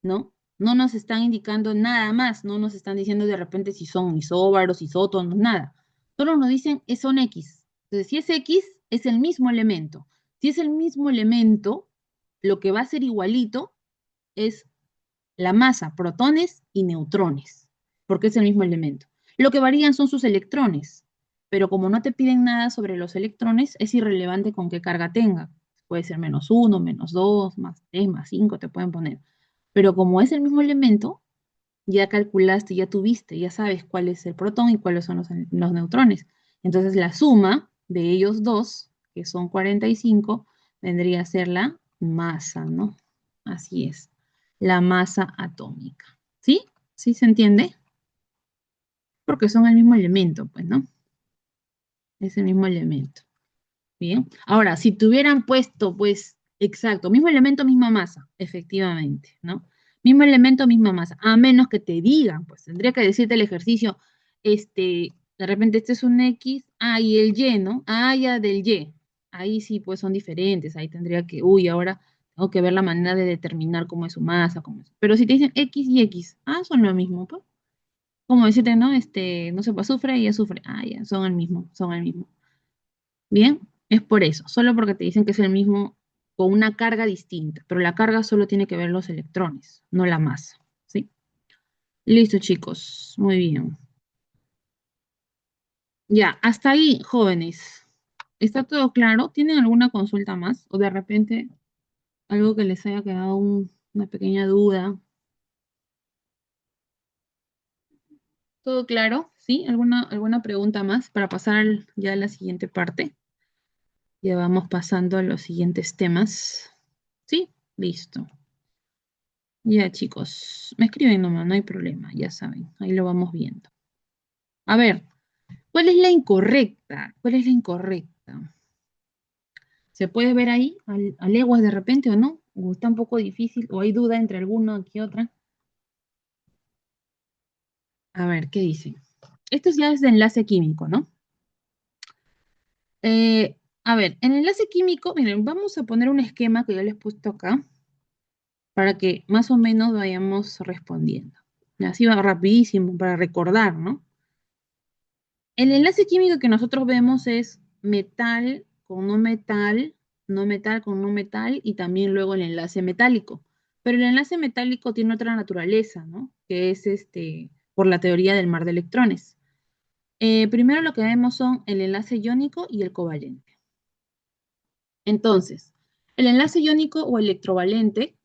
¿no? No nos están indicando nada más, no nos están diciendo de repente si son isóbaros, isótonos, nada. Solo nos dicen que son X. Entonces, si es X, es el mismo elemento. Si es el mismo elemento, lo que va a ser igualito es la masa, protones y neutrones, porque es el mismo elemento. Lo que varían son sus electrones, pero como no te piden nada sobre los electrones, es irrelevante con qué carga tenga. Puede ser -1, -2, +3, +5, te pueden poner. Pero como es el mismo elemento, ya calculaste, ya tuviste, ya sabes cuál es el protón y cuáles son los neutrones. Entonces la suma de ellos dos, que son 45, vendría a ser la masa, ¿no? Así es, la masa atómica. ¿Sí? ¿Sí se entiende? Porque son el mismo elemento, pues, ¿no? Es el mismo elemento. Bien. Ahora, si te hubieran puesto, pues, exacto, mismo elemento, misma masa, efectivamente, ¿no? Mismo elemento, misma masa, a menos que te digan, pues, tendría que decirte el ejercicio, de repente este es un X, y el Y, ¿no? Ya del Y. Ahí sí, pues, son diferentes, ahí tendría que, ahora tengo que ver la manera de determinar cómo es su masa, cómo es. Pero si te dicen X y X, son lo mismo, pues. Como decirte, ¿no? No sé, pues, azufre y azufre, ya, son el mismo, son el mismo. Bien, es por eso, solo porque te dicen que es el mismo con una carga distinta, pero la carga solo tiene que ver los electrones, no la masa, ¿sí? Listo, chicos, muy bien. Ya, hasta ahí, jóvenes. ¿Está todo claro? ¿Tienen alguna consulta más? O de repente algo que les haya quedado una pequeña duda. ¿Todo claro? ¿Sí? ¿Alguna pregunta más para pasar ya a la siguiente parte? Ya vamos pasando a los siguientes temas. ¿Sí? Listo. Ya, chicos, me escriben nomás, no hay problema, ya saben, ahí lo vamos viendo. A ver, ¿cuál es la incorrecta? ¿Cuál es la incorrecta? ¿Se puede ver ahí, a leguas de repente o no? ¿O está un poco difícil? ¿O hay duda entre alguno aquí y otra? A ver, ¿qué dice? Esto ya es de enlace químico, ¿no? A ver, en enlace químico, miren, vamos a poner un esquema que yo les he puesto acá para que más o menos vayamos respondiendo. Así va rapidísimo para recordar, ¿no? El enlace químico que nosotros vemos es metal con no metal, no metal con no metal y también luego el enlace metálico. Pero el enlace metálico tiene otra naturaleza, ¿no? Que es por la teoría del mar de electrones. Primero lo que vemos son el enlace iónico y el covalente. Entonces, el enlace iónico o electrovalente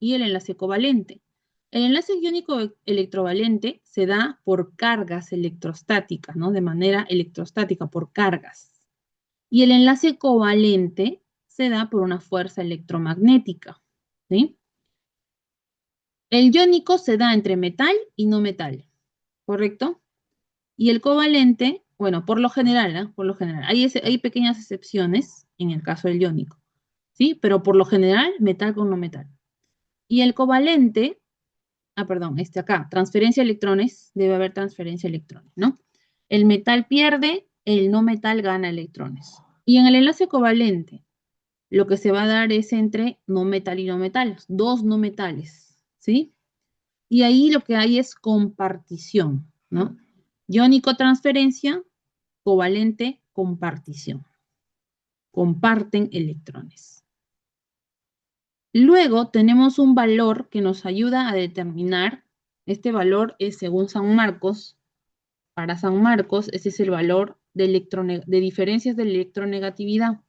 y el enlace covalente. El enlace iónico electrovalente se da por cargas electrostáticas, ¿no? De manera electrostática, por cargas. Y el enlace covalente se da por una fuerza electromagnética, ¿sí? El iónico se da entre metal y no metal, ¿correcto? Y el covalente, bueno, por lo general, ¿eh? Por lo general. Hay pequeñas excepciones en el caso del iónico, ¿sí? Pero por lo general, metal con no metal. Y el covalente perdón, acá, transferencia de electrones, debe haber transferencia de electrones, ¿no? El metal pierde, el no metal gana electrones. Y en el enlace covalente, lo que se va a dar es entre no metal y no metal, dos no metales, ¿sí? Y ahí lo que hay es compartición, ¿no? Iónico transferencia, covalente compartición. Comparten electrones. Luego tenemos un valor que nos ayuda a determinar, este valor es según San Marcos, para San Marcos, ese es el valor de diferencias de electronegatividad.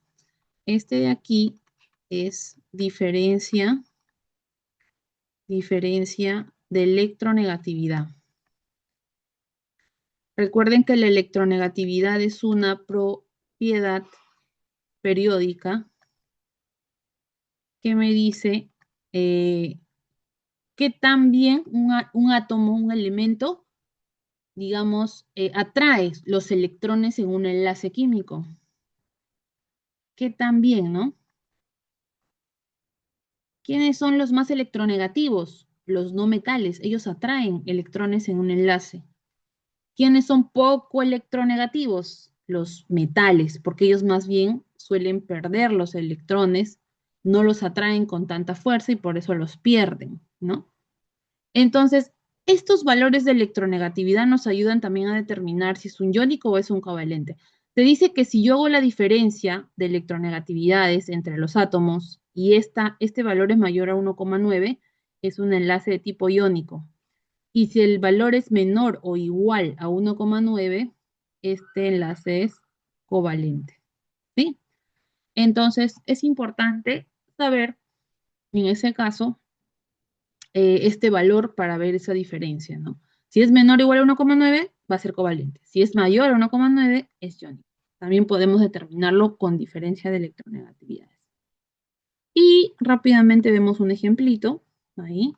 Este de aquí es diferencia de electronegatividad. Recuerden que la electronegatividad es una propiedad periódica que me dice que también un átomo, un elemento, digamos, atrae los electrones en un enlace químico. Que también, ¿no? ¿Quiénes son los más electronegativos? Los no metales. Ellos atraen electrones en un enlace. ¿Quiénes son poco electronegativos? Los metales, porque ellos más bien suelen perder los electrones, no los atraen con tanta fuerza y por eso los pierden, ¿no? Entonces, estos valores de electronegatividad nos ayudan también a determinar si es un iónico o es un covalente. Se dice que si yo hago la diferencia de electronegatividades entre los átomos y este valor es mayor a 1,9, es un enlace de tipo iónico. Y si el valor es menor o igual a 1,9, este enlace es covalente. ¿Sí? Entonces, es importante saber, en ese caso, este valor para ver esa diferencia, ¿no? Si es menor o igual a 1,9, va a ser covalente. Si es mayor a 1,9, es iónico. También podemos determinarlo con diferencia de electronegatividades. Y rápidamente vemos un ejemplito, ahí.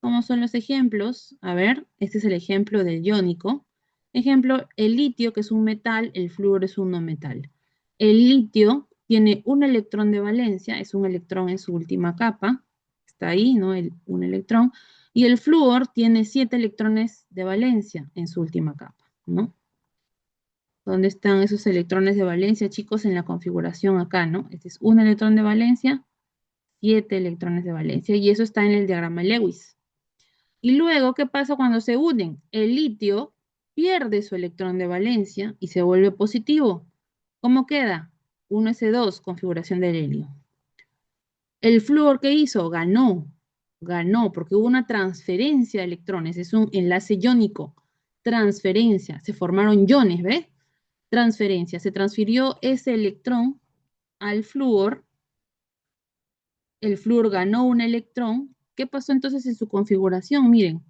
¿Cómo son los ejemplos? A ver, este es el ejemplo del iónico. Ejemplo, el litio, que es un metal, el flúor es un no metal. El litio tiene un electrón de valencia, es un electrón en su última capa, está ahí, ¿no? Un electrón. Y el flúor tiene 7 electrones de valencia en su última capa, ¿no? ¿Dónde están esos electrones de valencia, chicos? En la configuración acá, ¿no? Este es un electrón de valencia, 7 electrones de valencia, y eso está en el diagrama Lewis. Y luego, ¿qué pasa cuando se unen? El litio pierde su electrón de valencia y se vuelve positivo. ¿Cómo queda? 1s2, configuración del helio. El flúor, ¿qué hizo? Ganó, porque hubo una transferencia de electrones, es un enlace iónico. Transferencia, se formaron iones, ¿ves? Transferencia, se transfirió ese electrón al flúor, el flúor ganó un electrón. ¿Qué pasó entonces en su configuración? Miren,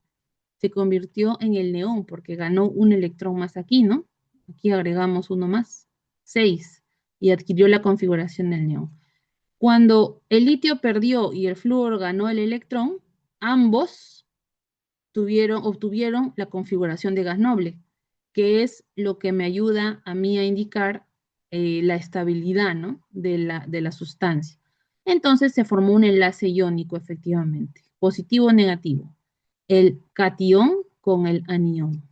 se convirtió en el neón porque ganó un electrón más aquí, ¿no? Aquí agregamos uno más, 6, y adquirió la configuración del neón. Cuando el litio perdió y el flúor ganó el electrón, ambos obtuvieron la configuración de gas noble, que es lo que me ayuda a mí a indicar la estabilidad, ¿no? de la sustancia. Entonces se formó un enlace iónico, efectivamente, positivo o negativo. El catión con el anión.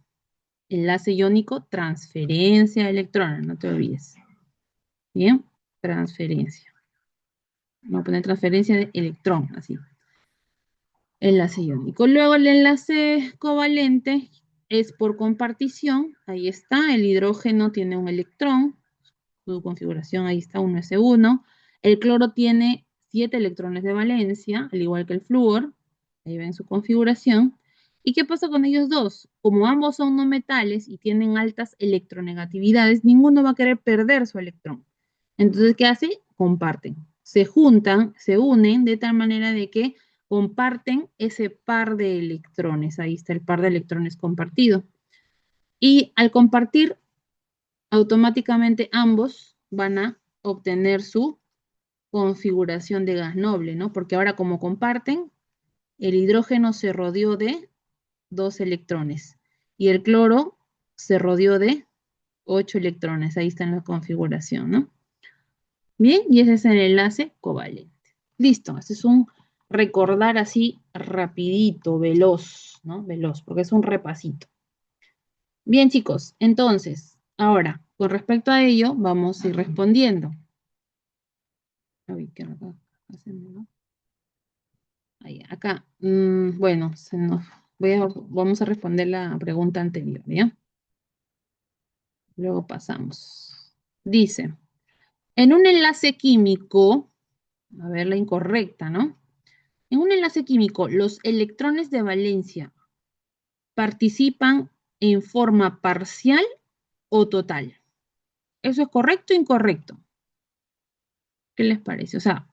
Enlace iónico, transferencia de electrones, no te olvides. Bien, transferencia. Vamos a poner transferencia de electrón, así. Enlace iónico. Luego el enlace covalente es por compartición. Ahí está, el hidrógeno tiene un electrón. Su configuración, ahí está, 1s1. El cloro tiene 7 electrones de valencia, al igual que el flúor. Ahí ven su configuración. ¿Y qué pasa con ellos dos? Como ambos son no metales y tienen altas electronegatividades, ninguno va a querer perder su electrón. Entonces, ¿qué hace? Comparten. Se juntan, se unen de tal manera de que comparten ese par de electrones. Ahí está el par de electrones compartido. Y al compartir, automáticamente ambos van a obtener su configuración de gas noble, ¿no? Porque ahora como comparten, el hidrógeno se rodeó de 2 electrones y el cloro se rodeó de 8 electrones. Ahí está en la configuración, ¿no? Bien, y ese es el enlace covalente. Listo, este es un recordar así rapidito, veloz, ¿no? Veloz, porque es un repasito. Bien, chicos, entonces, ahora, con respecto a ello, vamos a ir respondiendo. Uy, qué raro, ¿no? Ahí, acá, bueno, vamos a responder la pregunta anterior, ¿ya? Luego pasamos. Dice, en un enlace químico, a ver la incorrecta, ¿no? En un enlace químico, los electrones de valencia participan en forma parcial o total. ¿Eso es correcto o incorrecto? ¿Qué les parece? O sea,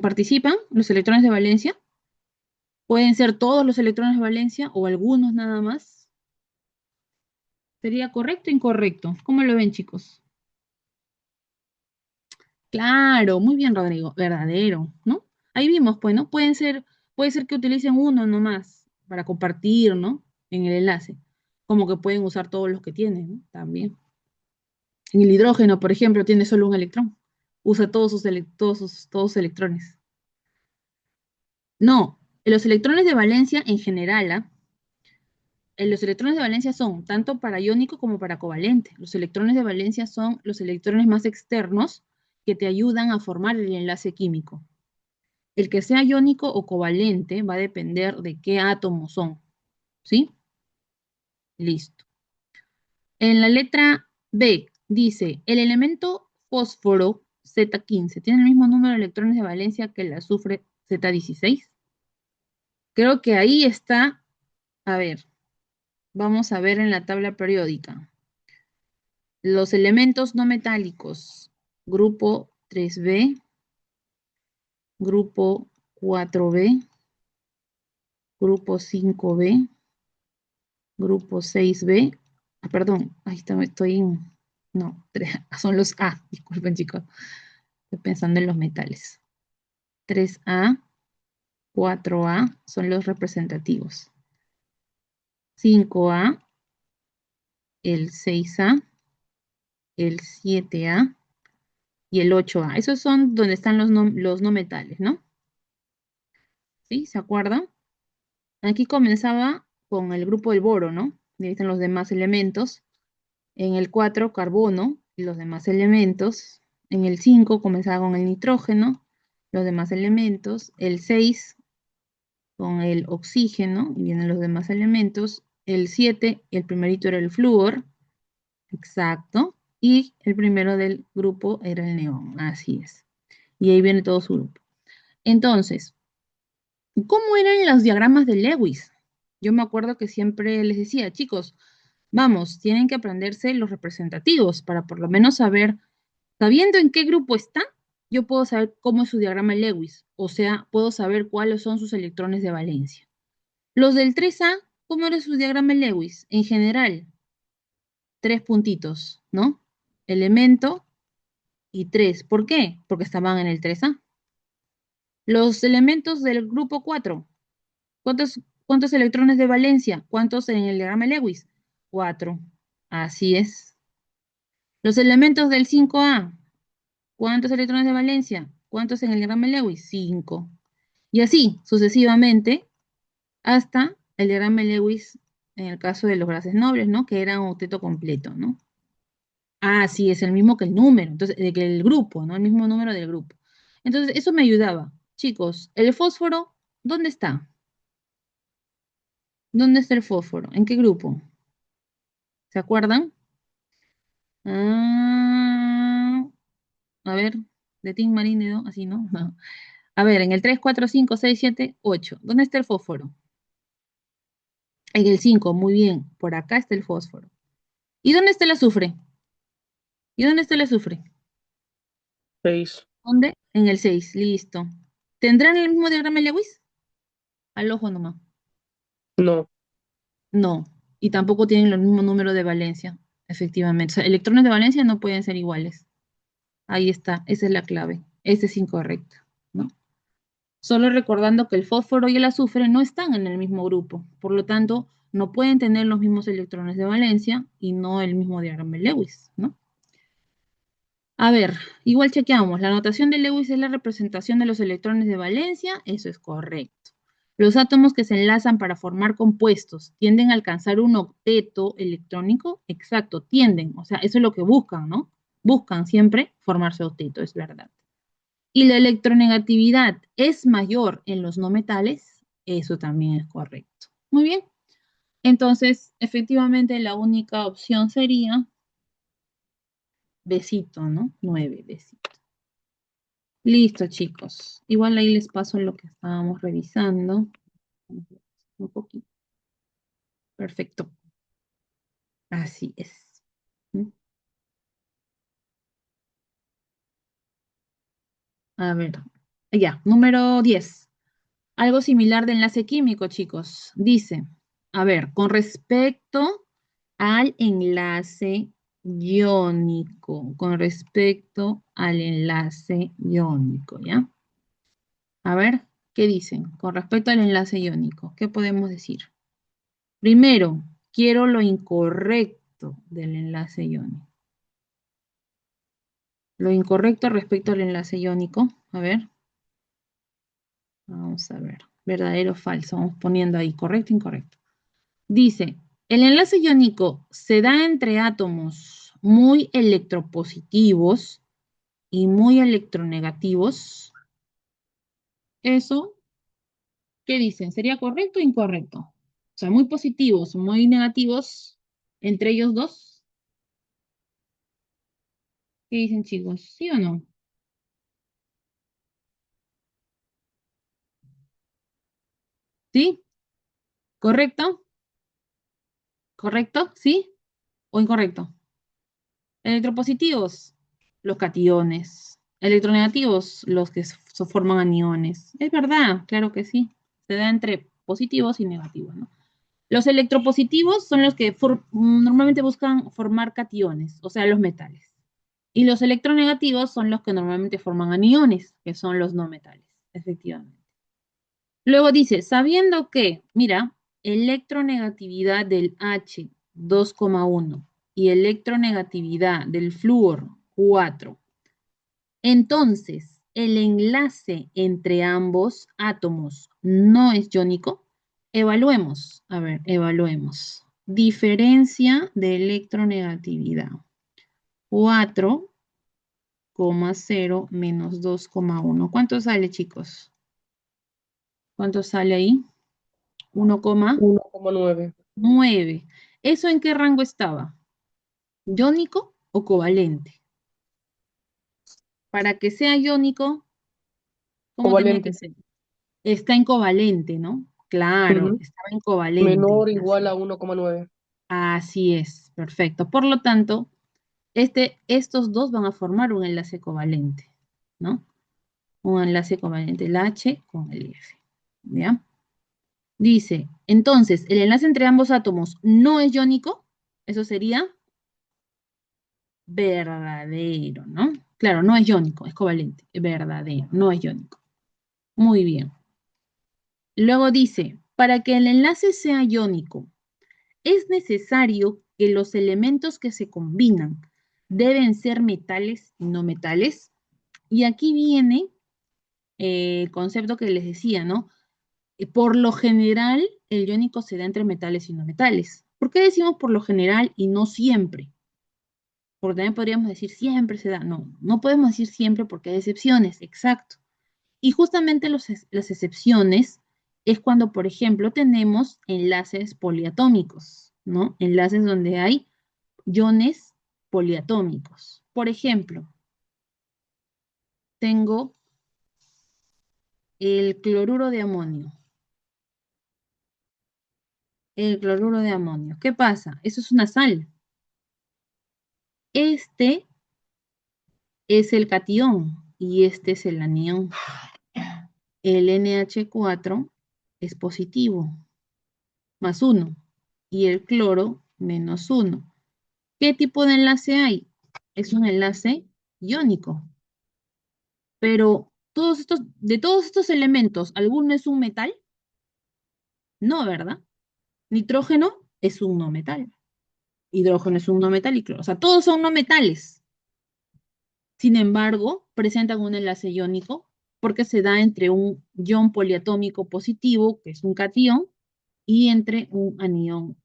¿participan los electrones de valencia? ¿Pueden ser todos los electrones de valencia o algunos nada más? ¿Sería correcto o incorrecto? ¿Cómo lo ven, chicos? Claro, muy bien, Rodrigo. Verdadero, ¿no? Ahí vimos, pues, ¿no? Puede ser que utilicen uno nomás para compartir, ¿no? En el enlace. Como que pueden usar todos los que tienen, ¿no? También. En el hidrógeno, por ejemplo, tiene solo un electrón. Usa todos sus electrones. No, los electrones de valencia en general, ¿ah? Los electrones de valencia son tanto para iónico como para covalente. Los electrones de valencia son los electrones más externos que te ayudan a formar el enlace químico. El que sea iónico o covalente va a depender de qué átomos son, ¿sí? Listo. En la letra B dice, el elemento fósforo Z15 tiene el mismo número de electrones de valencia que el azufre Z16. Creo que ahí está, a ver, vamos a ver en la tabla periódica. Los elementos no metálicos, grupo 3B, grupo 4B, grupo 5B, grupo 6B. Perdón, ahí está, estoy en... No, son los A, disculpen chicos, estoy pensando en los metales. 3A, 4A son los representativos. 5A, el 6A, el 7A y el 8A. Esos son donde están los no metales, ¿no? ¿Sí? ¿Se acuerdan? Aquí comenzaba con el grupo del boro, ¿no? Y ahí están los demás elementos. En el 4, carbono y los demás elementos. En el 5 comenzaba con el nitrógeno, los demás elementos. El 6 con el oxígeno y vienen los demás elementos. El 7, el primerito era el flúor, exacto. Y el primero del grupo era el neón, así es. Y ahí viene todo su grupo. Entonces, ¿cómo eran los diagramas de Lewis? Yo me acuerdo que siempre les decía, chicos, vamos, tienen que aprenderse los representativos para por lo menos saber, sabiendo en qué grupo está, yo puedo saber cómo es su diagrama de Lewis, o sea, puedo saber cuáles son sus electrones de valencia. Los del 3A, ¿cómo era su diagrama de Lewis? En general, 3 puntitos, ¿no? Elemento y 3. ¿Por qué? Porque estaban en el 3A. Los elementos del grupo 4, ¿cuántos electrones de valencia? ¿Cuántos en el diagrama de Lewis? 4. Así es. Los elementos del 5A, ¿cuántos electrones de valencia? ¿Cuántos en el diagrama de Lewis? 5. Y así, sucesivamente, hasta el diagrama de Lewis en el caso de los gases nobles, ¿no? Que era un octeto completo, ¿no? Ah, sí, es el mismo que el número, entonces, que el grupo, ¿no? El mismo número del grupo. Entonces, eso me ayudaba. Chicos, el fósforo, ¿dónde está? ¿Dónde está el fósforo? ¿En qué grupo? ¿Se acuerdan? Ah, a ver, de Tim Marinero, así, ¿no? No. A ver, en el 3, 4, 5, 6, 7, 8. ¿Dónde está el fósforo? En el 5, muy bien. Por acá está el fósforo. ¿Y dónde está el azufre? ¿Y dónde está el azufre? 6. ¿Dónde? En el 6, listo. ¿Tendrán el mismo diagrama de Lewis? Al ojo nomás. No. No. Y tampoco tienen el mismo número de valencia, efectivamente. O sea, electrones de valencia no pueden ser iguales. Ahí está, esa es la clave. Ese es incorrecto, ¿no? Solo recordando que el fósforo y el azufre no están en el mismo grupo, por lo tanto, no pueden tener los mismos electrones de valencia y no el mismo diagrama de Lewis, ¿no? A ver, igual chequeamos. La notación de Lewis es la representación de los electrones de valencia. Eso es correcto. Los átomos que se enlazan para formar compuestos tienden a alcanzar un octeto electrónico. Exacto, tienden. O sea, eso es lo que buscan, ¿no? Buscan siempre formarse octeto, es verdad. Y la electronegatividad es mayor en los no metales. Eso también es correcto. Muy bien. Entonces, efectivamente, la única opción sería besito, ¿no? 9, besito. Listo, chicos. Igual ahí les paso lo que estábamos revisando. Un poquito. Perfecto. Así es. ¿Mm? A ver. Ya, número 10. Algo similar de enlace químico, chicos. Dice, a ver, con respecto al enlace iónico, con respecto al enlace iónico, ¿ya? A ver, ¿qué dicen? Con respecto al enlace iónico, ¿qué podemos decir? Primero, quiero lo incorrecto del enlace iónico. Lo incorrecto respecto al enlace iónico. A ver. Vamos a ver. Verdadero o falso. Vamos poniendo ahí. Correcto, incorrecto. Dice, el enlace iónico se da entre átomos muy electropositivos y muy electronegativos. Eso, ¿qué dicen? ¿Sería correcto o incorrecto? O sea, muy positivos, muy negativos entre ellos dos. ¿Qué dicen, chicos? ¿Sí o no? ¿Sí? ¿Correcto? ¿Correcto? ¿Sí? ¿O incorrecto? Electropositivos, los cationes. Electronegativos, los que forman aniones. Es verdad, claro que sí. Se da entre positivos y negativos, ¿no? Los electropositivos son los que normalmente buscan formar cationes, o sea, los metales. Y los electronegativos son los que normalmente forman aniones, que son los no metales, efectivamente. Luego dice, sabiendo que, mira, electronegatividad del H 2,1 y electronegatividad del flúor 4, entonces el enlace entre ambos átomos no es iónico. Evaluemos, a ver, evaluemos. Diferencia de electronegatividad. 4,0 menos 2,1. ¿Cuánto sale, chicos? ¿Cuánto sale ahí? 1,9. 1,9. ¿Eso en qué rango estaba? ¿Iónico o covalente? Para que sea iónico, ¿cómo tenía que Covalente. ser? Está en covalente, ¿no? Claro, Ujú. estaba en covalente. Menor o igual a 1,9. Así es, perfecto. Por lo tanto, estos dos van a formar un enlace covalente, ¿no? Un enlace covalente, el H con el F. ¿Ya? Dice, entonces, el enlace entre ambos átomos no es iónico, eso sería verdadero, ¿no? Claro, no es iónico, es covalente, es verdadero, no es iónico. Muy bien. Luego dice, para que el enlace sea iónico, es necesario que los elementos que se combinan deben ser metales y no metales. Y aquí viene el concepto que les decía, ¿no? Por lo general, el iónico se da entre metales y no metales. ¿Por qué decimos por lo general y no siempre? Porque también podríamos decir siempre se da. No, no podemos decir siempre porque hay excepciones, exacto. Y justamente las excepciones es cuando, por ejemplo, tenemos enlaces poliatómicos, ¿no? Enlaces donde hay iones poliatómicos. Por ejemplo, tengo el cloruro de amonio. El cloruro de amonio. ¿Qué pasa? Eso es una sal. Este es el catión y este es el anión. El NH4 es positivo, más uno, y el cloro menos uno. ¿Qué tipo de enlace hay? Es un enlace iónico. Pero de todos estos elementos, ¿alguno es un metal? No, ¿verdad? Nitrógeno es un no metal. Hidrógeno es un no metal y cloro. O sea, todos son no metales. Sin embargo, presentan un enlace iónico porque se da entre un ion poliatómico positivo, que es un catión, y entre un anión,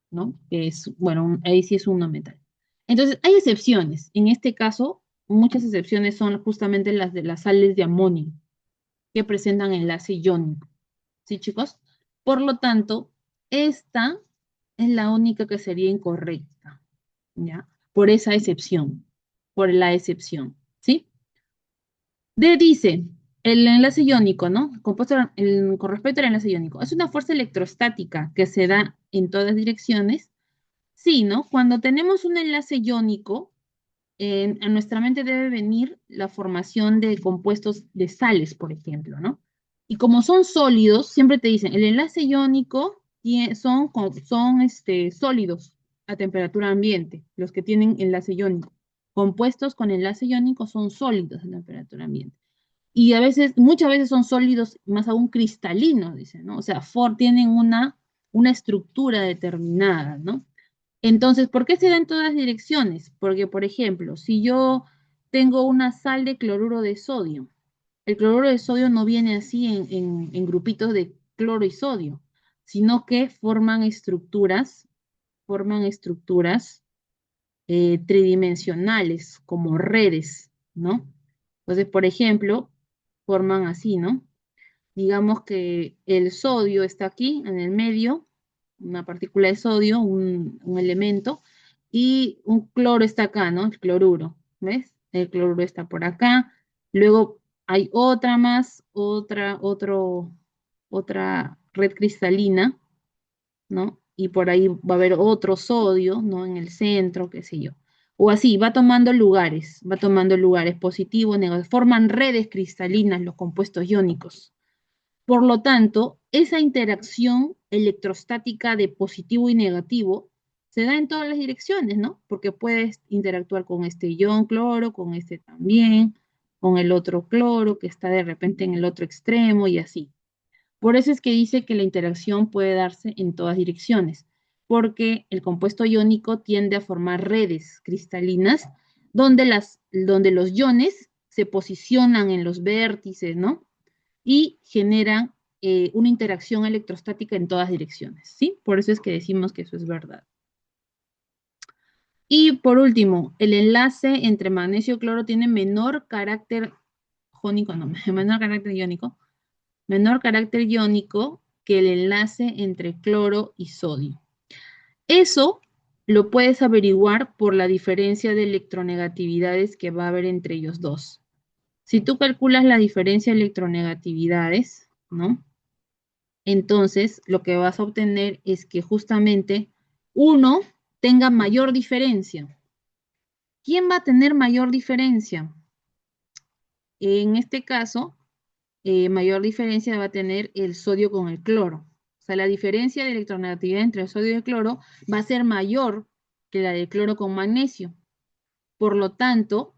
¿no? Que es, bueno, ahí sí es un no metal. Entonces, hay excepciones. En este caso, muchas excepciones son justamente las de las sales de amonio, que presentan enlace iónico. ¿Sí, chicos? Por lo tanto, esta es la única que sería incorrecta, ¿ya? Por esa excepción, por la excepción, ¿sí? D dice, el enlace iónico, ¿no? Con respecto al enlace iónico, es una fuerza electrostática que se da en todas direcciones. Sí, ¿no? Cuando tenemos un enlace iónico, a nuestra mente debe venir la formación de compuestos de sales, por ejemplo, ¿no? Y como son sólidos, siempre te dicen, el enlace iónico son sólidos a temperatura ambiente, los que tienen enlace iónico. Compuestos con enlace iónico son sólidos a temperatura ambiente. Y a veces, muchas veces son sólidos, más aún cristalinos, dicen, ¿no? O sea, tienen una estructura determinada, ¿no? Entonces, ¿por qué se da en todas direcciones? Porque, por ejemplo, si yo tengo una sal de cloruro de sodio, el cloruro de sodio no viene así en grupitos de cloro y sodio, sino que forman estructuras tridimensionales, como redes, ¿no? Entonces, por ejemplo, forman así, ¿no? digamos que el sodio está aquí en el medio, una partícula de sodio, un elemento, y un cloro está acá, ¿no? El cloruro, ¿ves? El cloruro está por acá. Luego hay otra más, otra red cristalina, ¿no? Y por ahí va a haber otro sodio, ¿no? En el centro, qué sé yo. O así, va tomando lugares positivos, negativos, forman redes cristalinas los compuestos iónicos. Por lo tanto, esa interacción electrostática de positivo y negativo se da en todas las direcciones, ¿no? Porque puedes interactuar con este ion cloro, con este también, con el otro cloro que está de repente en el otro extremo y así. Por eso es que dice que la interacción puede darse en todas direcciones, porque el compuesto iónico tiende a formar redes cristalinas donde los iones se posicionan en los vértices, ¿no? Y generan una interacción electrostática en todas direcciones, ¿sí? Por eso es que decimos que eso es verdad. Y por último, el enlace entre magnesio y cloro tiene menor carácter jónico, no, menor carácter iónico que el enlace entre cloro y sodio. Eso lo puedes averiguar por la diferencia de electronegatividades que va a haber entre ellos dos. Si tú calculas la diferencia de electronegatividades, ¿no? Entonces, lo que vas a obtener es que justamente uno tenga mayor diferencia. ¿Quién va a tener mayor diferencia? En este caso, mayor diferencia va a tener el sodio con el cloro. O sea, la diferencia de electronegatividad entre el sodio y el cloro va a ser mayor que la del cloro con magnesio. Por lo tanto,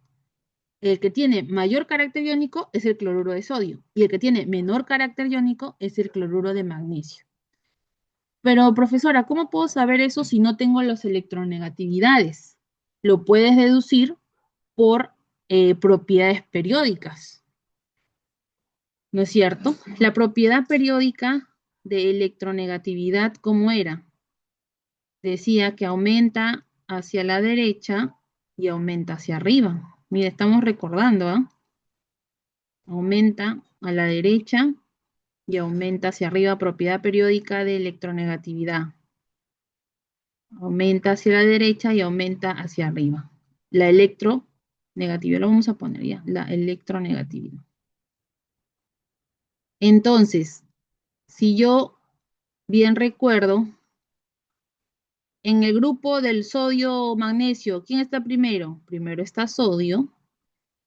el que tiene mayor carácter iónico es el cloruro de sodio y el que tiene menor carácter iónico es el cloruro de magnesio. Pero, profesora, ¿cómo puedo saber eso si no tengo las electronegatividades? Lo puedes deducir por propiedades periódicas, ¿no es cierto? La propiedad periódica de electronegatividad, ¿cómo era? Decía que aumenta hacia la derecha y aumenta hacia arriba. Mira, estamos recordando, ¿ah? Aumenta a la derecha y aumenta hacia arriba, propiedad periódica de electronegatividad. Aumenta hacia la derecha y aumenta hacia arriba. La electronegatividad, lo vamos a poner ya, la electronegatividad. Entonces, si yo bien recuerdo, en el grupo del sodio-magnesio, ¿quién está primero? Primero está sodio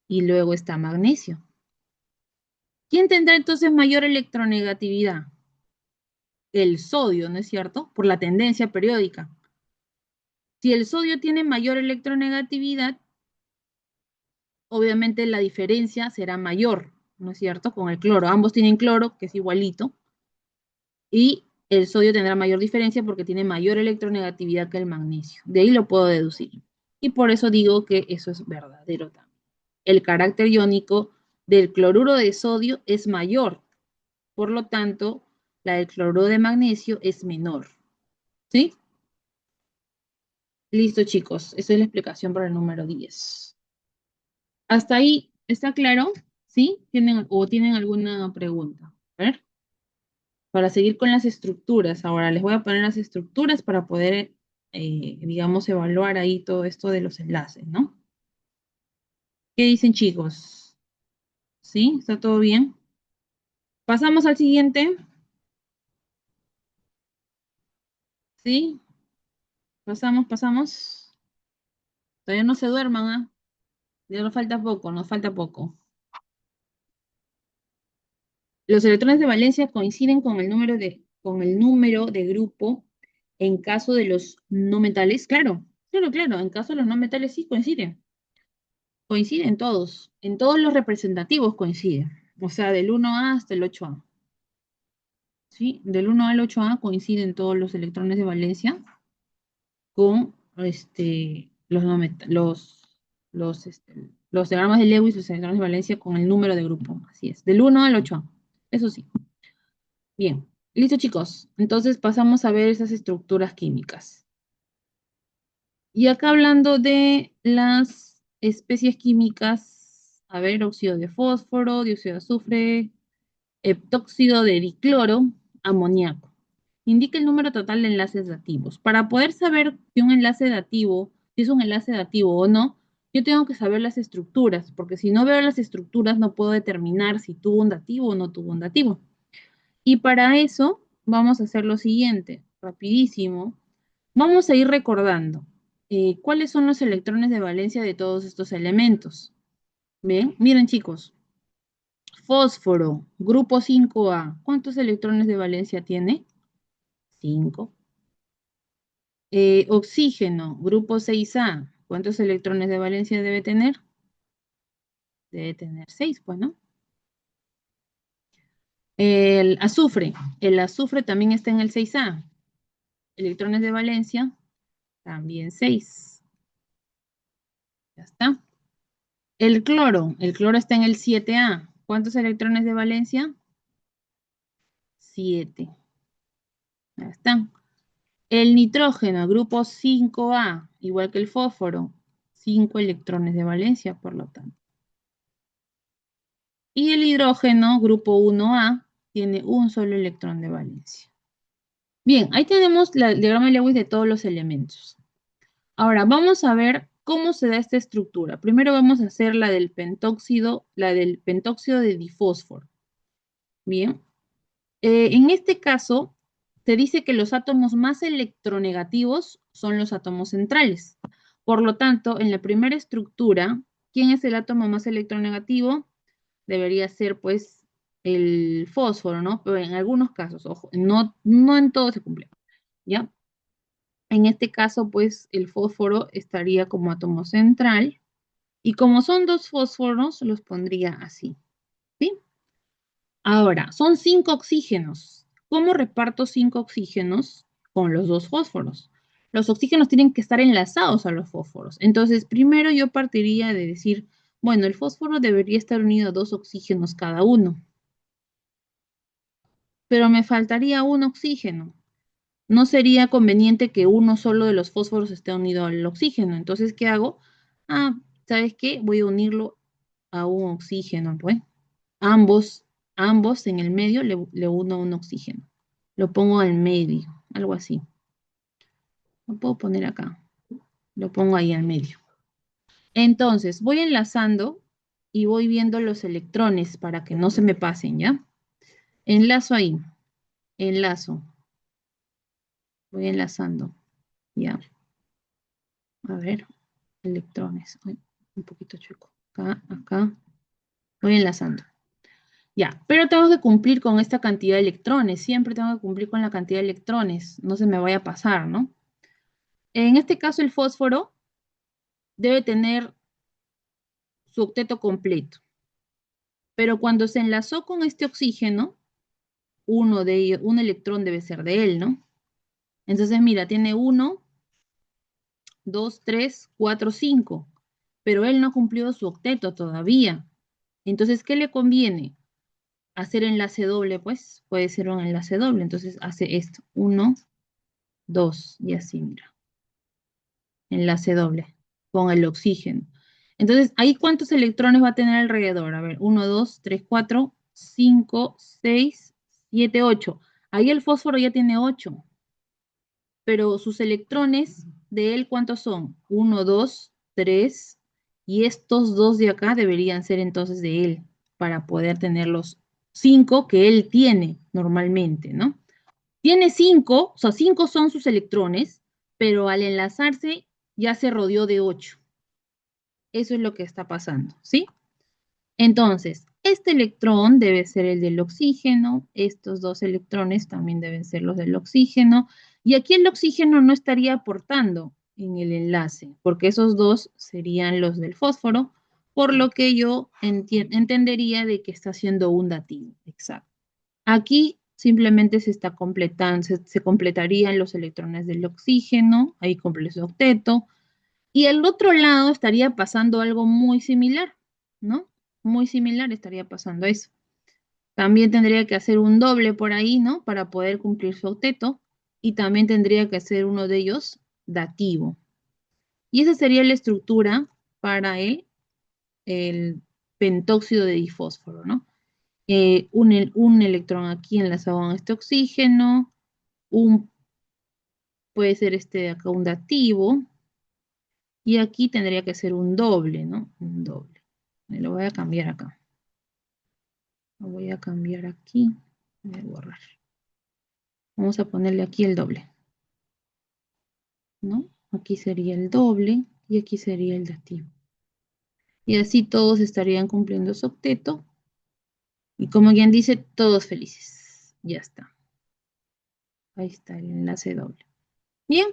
y luego está magnesio. ¿Quién tendrá entonces mayor electronegatividad? El sodio, ¿no es cierto? Por la tendencia periódica. Si el sodio tiene mayor electronegatividad, obviamente la diferencia será mayor, ¿no es cierto? Con el cloro. Ambos tienen cloro, que es igualito, y el sodio tendrá mayor diferencia porque tiene mayor electronegatividad que el magnesio. De ahí lo puedo deducir. Y por eso digo que eso es verdadero también. El carácter iónico del cloruro de sodio es mayor. Por lo tanto, la del cloruro de magnesio es menor. ¿Sí? Listo, chicos. Esa es la explicación para el número 10. ¿Hasta ahí está claro? ¿Sí? ¿Tienen alguna pregunta? A ver, para seguir con las estructuras. Ahora les voy a poner las estructuras para poder, digamos, evaluar ahí todo esto de los enlaces, ¿no? ¿Qué dicen, chicos? ¿Sí? ¿Está todo bien? Pasamos al siguiente. ¿Sí? Pasamos. Todavía no se duerman, ¿ah? Ya nos falta poco, nos falta poco. Los electrones de valencia coinciden con el número de grupo en caso de los no metales. Claro, claro. En caso de los no metales sí coinciden. Coinciden todos. En todos los representativos coinciden. O sea, del 1A hasta el 8A. ¿Sí? Del 1A al 8A coinciden todos los electrones de valencia con los, no met- los diagramas de Lewis, los electrones de valencia con el número de grupo. Así es. Del 1 al 8A. Eso sí. Bien, listo chicos. Entonces pasamos a ver esas estructuras químicas. Y acá hablando de las especies químicas, a ver, óxido de fósforo, dióxido de azufre, heptóxido de dicloro, amoníaco. Indica el número total de enlaces dativos. Para poder saber si un enlace dativo, si es un enlace dativo o no, yo tengo que saber las estructuras, porque si no veo las estructuras no puedo determinar si tuvo un dativo o no tuvo un dativo. Y para eso vamos a hacer lo siguiente, rapidísimo. Vamos a ir recordando cuáles son los electrones de valencia de todos estos elementos. Bien, miren chicos, fósforo, grupo 5A, ¿cuántos electrones de valencia tiene? 5. Oxígeno, grupo 6A, ¿cuántos electrones de valencia debe tener? Debe tener 6, pues, ¿no? El azufre también está en el 6A. Electrones de valencia, también 6. Ya está. El cloro está en el 7A. ¿Cuántos electrones de valencia? 7. Ya está. El nitrógeno, grupo 5A, igual que el fósforo, 5 electrones de valencia, por lo tanto. Y el hidrógeno, grupo 1A, tiene un solo electrón de valencia. Bien, ahí tenemos el diagrama de Lewis de todos los elementos. Ahora, vamos a ver cómo se da esta estructura. Primero vamos a hacer la del pentóxido de difósforo. Bien. En este caso, te dice que los átomos más electronegativos son los átomos centrales. Por lo tanto, en la primera estructura, ¿quién es el átomo más electronegativo? Debería ser, pues, el fósforo, ¿no? Pero en algunos casos, ojo, no en todo se cumple, ¿ya? En este caso, pues, el fósforo estaría como átomo central. Y como son dos fósforos, los pondría así, ¿sí? Ahora, son 5 oxígenos. ¿Cómo reparto 5 oxígenos con los dos fósforos? Los oxígenos tienen que estar enlazados a los fósforos. Entonces, primero yo partiría de decir, bueno, el fósforo debería estar unido a 2 oxígenos cada uno, pero me faltaría un oxígeno. No sería conveniente que uno solo de los fósforos esté unido al oxígeno. Entonces, ¿qué hago? Ah, ¿sabes qué? Voy a unirlo a un oxígeno, pues. Ambos, ambos en el medio le uno un oxígeno. Lo pongo en medio, algo así. Lo puedo poner acá. Lo pongo ahí al medio. Entonces, voy enlazando y voy viendo los electrones para que no se me pasen, ¿ya? Enlazo ahí. Enlazo. Voy enlazando. Ya. A ver. Electrones. Ay, un poquito chueco. Acá, acá. Voy enlazando. Ya, pero tengo que cumplir con esta cantidad de electrones. Siempre tengo que cumplir con la cantidad de electrones. No se me vaya a pasar, ¿no? En este caso, el fósforo debe tener su octeto completo. Pero cuando se enlazó con este oxígeno, uno de ellos, un electrón debe ser de él, ¿no? Entonces, mira, tiene 1, 2, 3, 4, 5. Pero él no ha cumplido su octeto todavía. Entonces, ¿qué le conviene? Hacer enlace doble, pues. Puede ser un enlace doble. Entonces, hace esto. 1, 2 y así, mira. Enlace doble con el oxígeno. Entonces, ¿ahí cuántos electrones va a tener alrededor? A ver, 1, 2, 3, 4, 5, 6, 7, 8. Ahí el fósforo ya tiene 8, pero sus electrones de él, ¿cuántos son? 1, 2, 3, y estos dos de acá deberían ser entonces de él, para poder tener los 5 que él tiene normalmente, ¿no? Tiene 5, o sea, 5 son sus electrones, pero al enlazarse ya se rodeó de 8. Eso es lo que está pasando, ¿sí? Entonces, este electrón debe ser el del oxígeno, estos dos electrones también deben ser los del oxígeno, y aquí el oxígeno no estaría aportando en el enlace, porque esos dos serían los del fósforo, por lo que yo entendería de que está haciendo un dativo, exacto. Aquí simplemente se está completando, se completarían los electrones del oxígeno, ahí cumple su octeto, y al otro lado estaría pasando algo muy similar, ¿no? Muy similar estaría pasando eso. También tendría que hacer un doble por ahí, ¿no? Para poder cumplir su octeto. Y también tendría que hacer uno de ellos dativo. Y esa sería la estructura para el pentóxido de difósforo, ¿no? un electrón aquí enlazado en este oxígeno, puede ser este de acá un dativo, y aquí tendría que ser un doble, ¿no? Un doble. Me lo voy a cambiar acá. Lo voy a cambiar aquí. Voy a borrar. Vamos a ponerle aquí el doble, ¿no? Aquí sería el doble y aquí sería el dativo. Y así todos estarían cumpliendo su octeto. Y como quien dice, todos felices. Ya está. Ahí está el enlace doble. Bien.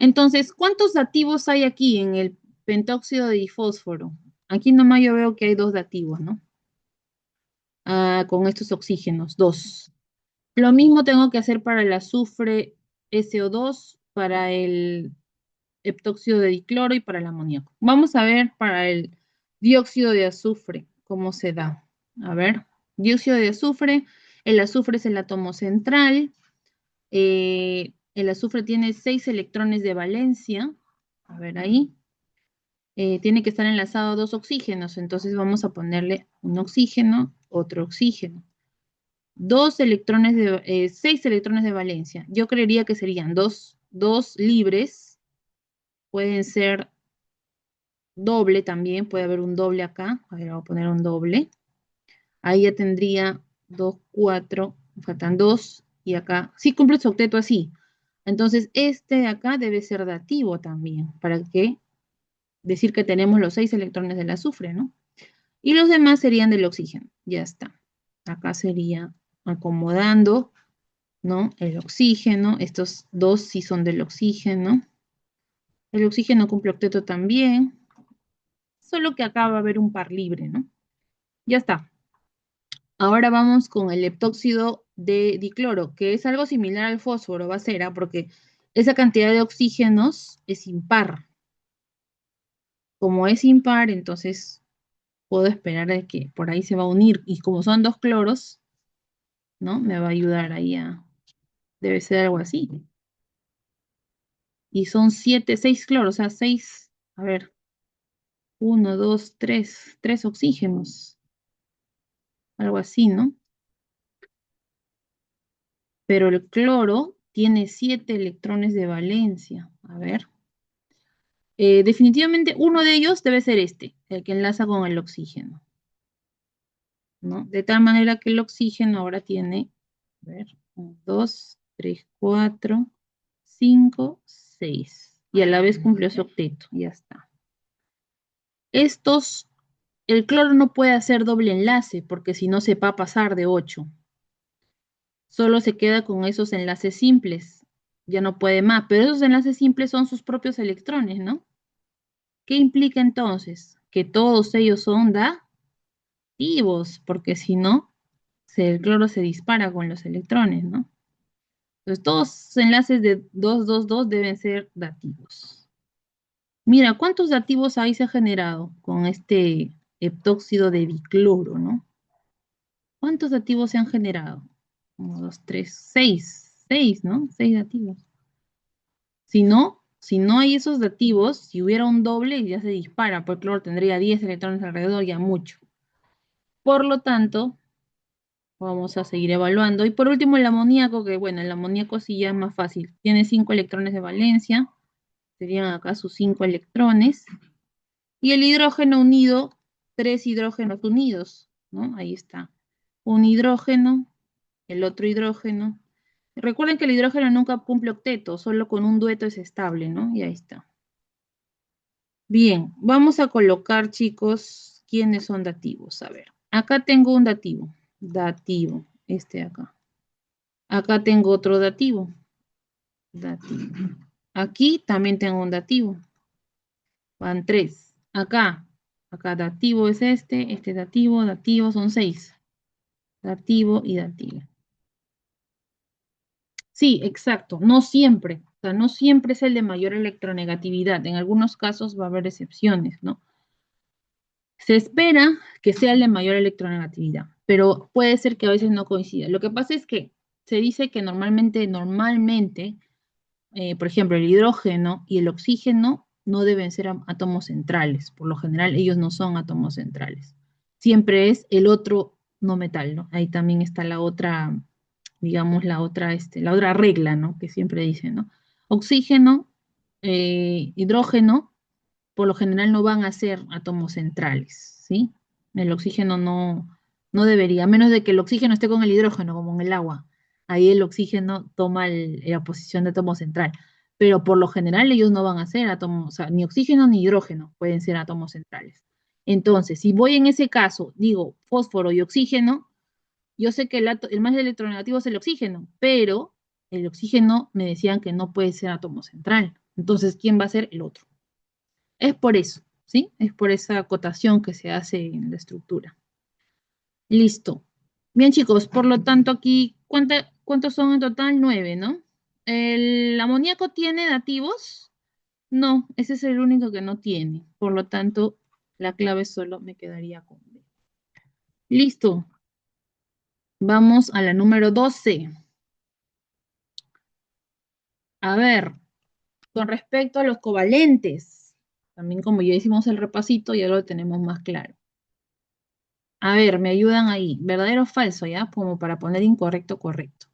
Entonces, ¿cuántos dativos hay aquí en el pentóxido de difósforo? Aquí nomás yo veo que hay dos dativos, ¿no? Con estos oxígenos, dos. Lo mismo tengo que hacer para el azufre SO2, para el heptóxido de dicloro y para el amoníaco. Vamos a ver para el dióxido de azufre, cómo se da. A ver, dióxido de azufre, el azufre es el átomo central, el azufre tiene 6 electrones de valencia, a ver ahí, tiene que estar enlazado a dos oxígenos, entonces vamos a ponerle un oxígeno, otro oxígeno. 6 electrones de valencia. Yo creería que serían dos libres, pueden ser doble también, puede haber un doble acá. A ver, voy a poner un doble. Ahí ya tendría 2, 4, faltan 2 y acá, sí cumple su octeto así. Entonces, este de acá debe ser dativo también, para que decir que tenemos los 6 electrones del azufre, ¿no? Y los demás serían del oxígeno, ya está. Acá sería acomodando, ¿no? El oxígeno, estos dos sí son del oxígeno. El oxígeno cumple octeto también, solo que acá va a haber un par libre, ¿no? Ya está. Ahora vamos con el heptóxido de dicloro, que es algo similar al fósforo, va a ser, porque esa cantidad de oxígenos es impar. Como es impar, entonces puedo esperar de que por ahí se va a unir. Y como son dos cloros, ¿no? Me va a ayudar ahí a... Debe ser algo así. Y son 6 cloros, o sea, 6, a ver, uno, dos, tres oxígenos. Algo así, ¿no? Pero el cloro tiene 7 electrones de valencia. A ver. Definitivamente uno de ellos debe ser este, el que enlaza con el oxígeno, ¿no? De tal manera que el oxígeno ahora tiene, a ver, 1, 2, 3, 4, 5, 6. Y a la vez cumplió su octeto, ya está. El cloro no puede hacer doble enlace porque si no se va a pasar de 8. Solo se queda con esos enlaces simples. Ya no puede más, pero esos enlaces simples son sus propios electrones, ¿no? ¿Qué implica entonces? Que todos ellos son dativos, porque si no, el cloro se dispara con los electrones, ¿no? Entonces, todos los enlaces de 2, 2, 2 deben ser dativos. Mira, ¿cuántos dativos ahí se ha generado con este heptóxido de dicloro, ¿no? ¿Cuántos dativos se han generado? 1, 2, 3, 6. 6, ¿no? 6 dativos. Si no hay esos dativos, si hubiera un doble, ya se dispara, porque el cloro tendría 10 electrones alrededor, ya mucho. Por lo tanto, vamos a seguir evaluando. Y por último, el amoníaco, que bueno, el amoníaco sí ya es más fácil. Tiene 5 electrones de valencia, serían acá sus 5 electrones. Y el hidrógeno unido, 3 hidrógenos unidos, ¿no? Ahí está. Un hidrógeno, el otro hidrógeno. Recuerden que el hidrógeno nunca cumple octeto, solo con un dueto es estable, ¿no? Y ahí está. Bien, vamos a colocar, chicos, quiénes son dativos. A ver, acá tengo un dativo. Dativo, este acá. Acá tengo otro dativo. Dativo. Aquí también tengo un dativo. Van 3. Acá dativo es este dativo, dativo son 6. Dativo y dativo. Sí, exacto, no siempre. O sea, no siempre es el de mayor electronegatividad. En algunos casos va a haber excepciones, ¿no? Se espera que sea el de mayor electronegatividad, pero puede ser que a veces no coincida. Lo que pasa es que se dice que normalmente, por ejemplo, el hidrógeno y el oxígeno no deben ser átomos centrales. Por lo general, ellos no son átomos centrales. Siempre es el otro, no metal, ¿no? Ahí también está la otra, digamos, la otra regla, ¿no? Que siempre dicen, ¿no? Oxígeno, hidrógeno, por lo general no van a ser átomos centrales, ¿sí? El oxígeno no debería, a menos de que el oxígeno esté con el hidrógeno, como en el agua. Ahí el oxígeno toma la posición de átomo central. Pero por lo general ellos no van a ser átomos, o sea, ni oxígeno ni hidrógeno pueden ser átomos centrales. Entonces, si voy en ese caso, digo fósforo y oxígeno, yo sé que el más electronegativo es el oxígeno, pero el oxígeno me decían que no puede ser átomo central. Entonces, ¿quién va a ser el otro? Es por eso, ¿sí? Es por esa acotación que se hace en la estructura. Listo. Bien, chicos, por lo tanto aquí, ¿cuántos son en total? 9, ¿no? ¿El amoníaco tiene dativos? No, ese es el único que no tiene. Por lo tanto, la clave solo me quedaría con B. Listo. Vamos a la número 12. A ver, con respecto a los covalentes, también como ya hicimos el repasito, ya lo tenemos más claro. A ver, me ayudan ahí. ¿Verdadero o falso, ya? Como para poner incorrecto, correcto.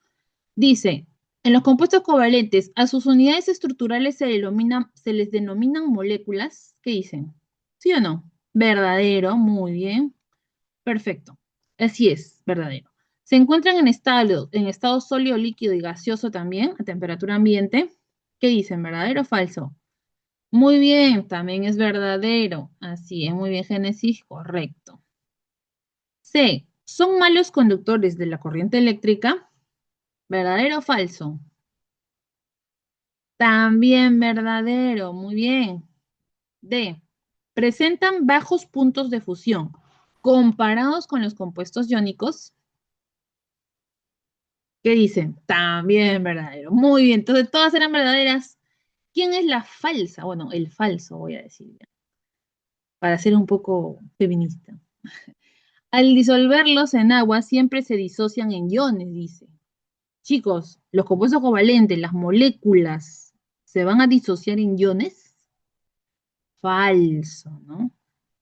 Dice, en los compuestos covalentes, a sus unidades estructurales se les denominan moléculas. ¿Qué dicen? ¿Sí o no? Verdadero, muy bien. Perfecto. Así es, verdadero. Se encuentran en estado sólido, líquido y gaseoso también, a temperatura ambiente. ¿Qué dicen? ¿Verdadero o falso? Muy bien, también es verdadero. Así es, muy bien, Génesis, correcto. C. ¿Son malos conductores de la corriente eléctrica? ¿Verdadero o falso? También verdadero, muy bien. D. ¿Presentan bajos puntos de fusión comparados con los compuestos iónicos? ¿Qué dicen? También verdadero. Muy bien, entonces todas eran verdaderas. ¿Quién es la falsa? Bueno, el falso, voy a decir ya, para ser un poco feminista. Al disolverlos en agua siempre se disocian en iones, dice. Chicos, los compuestos covalentes, las moléculas, ¿se van a disociar en iones? Falso, ¿no?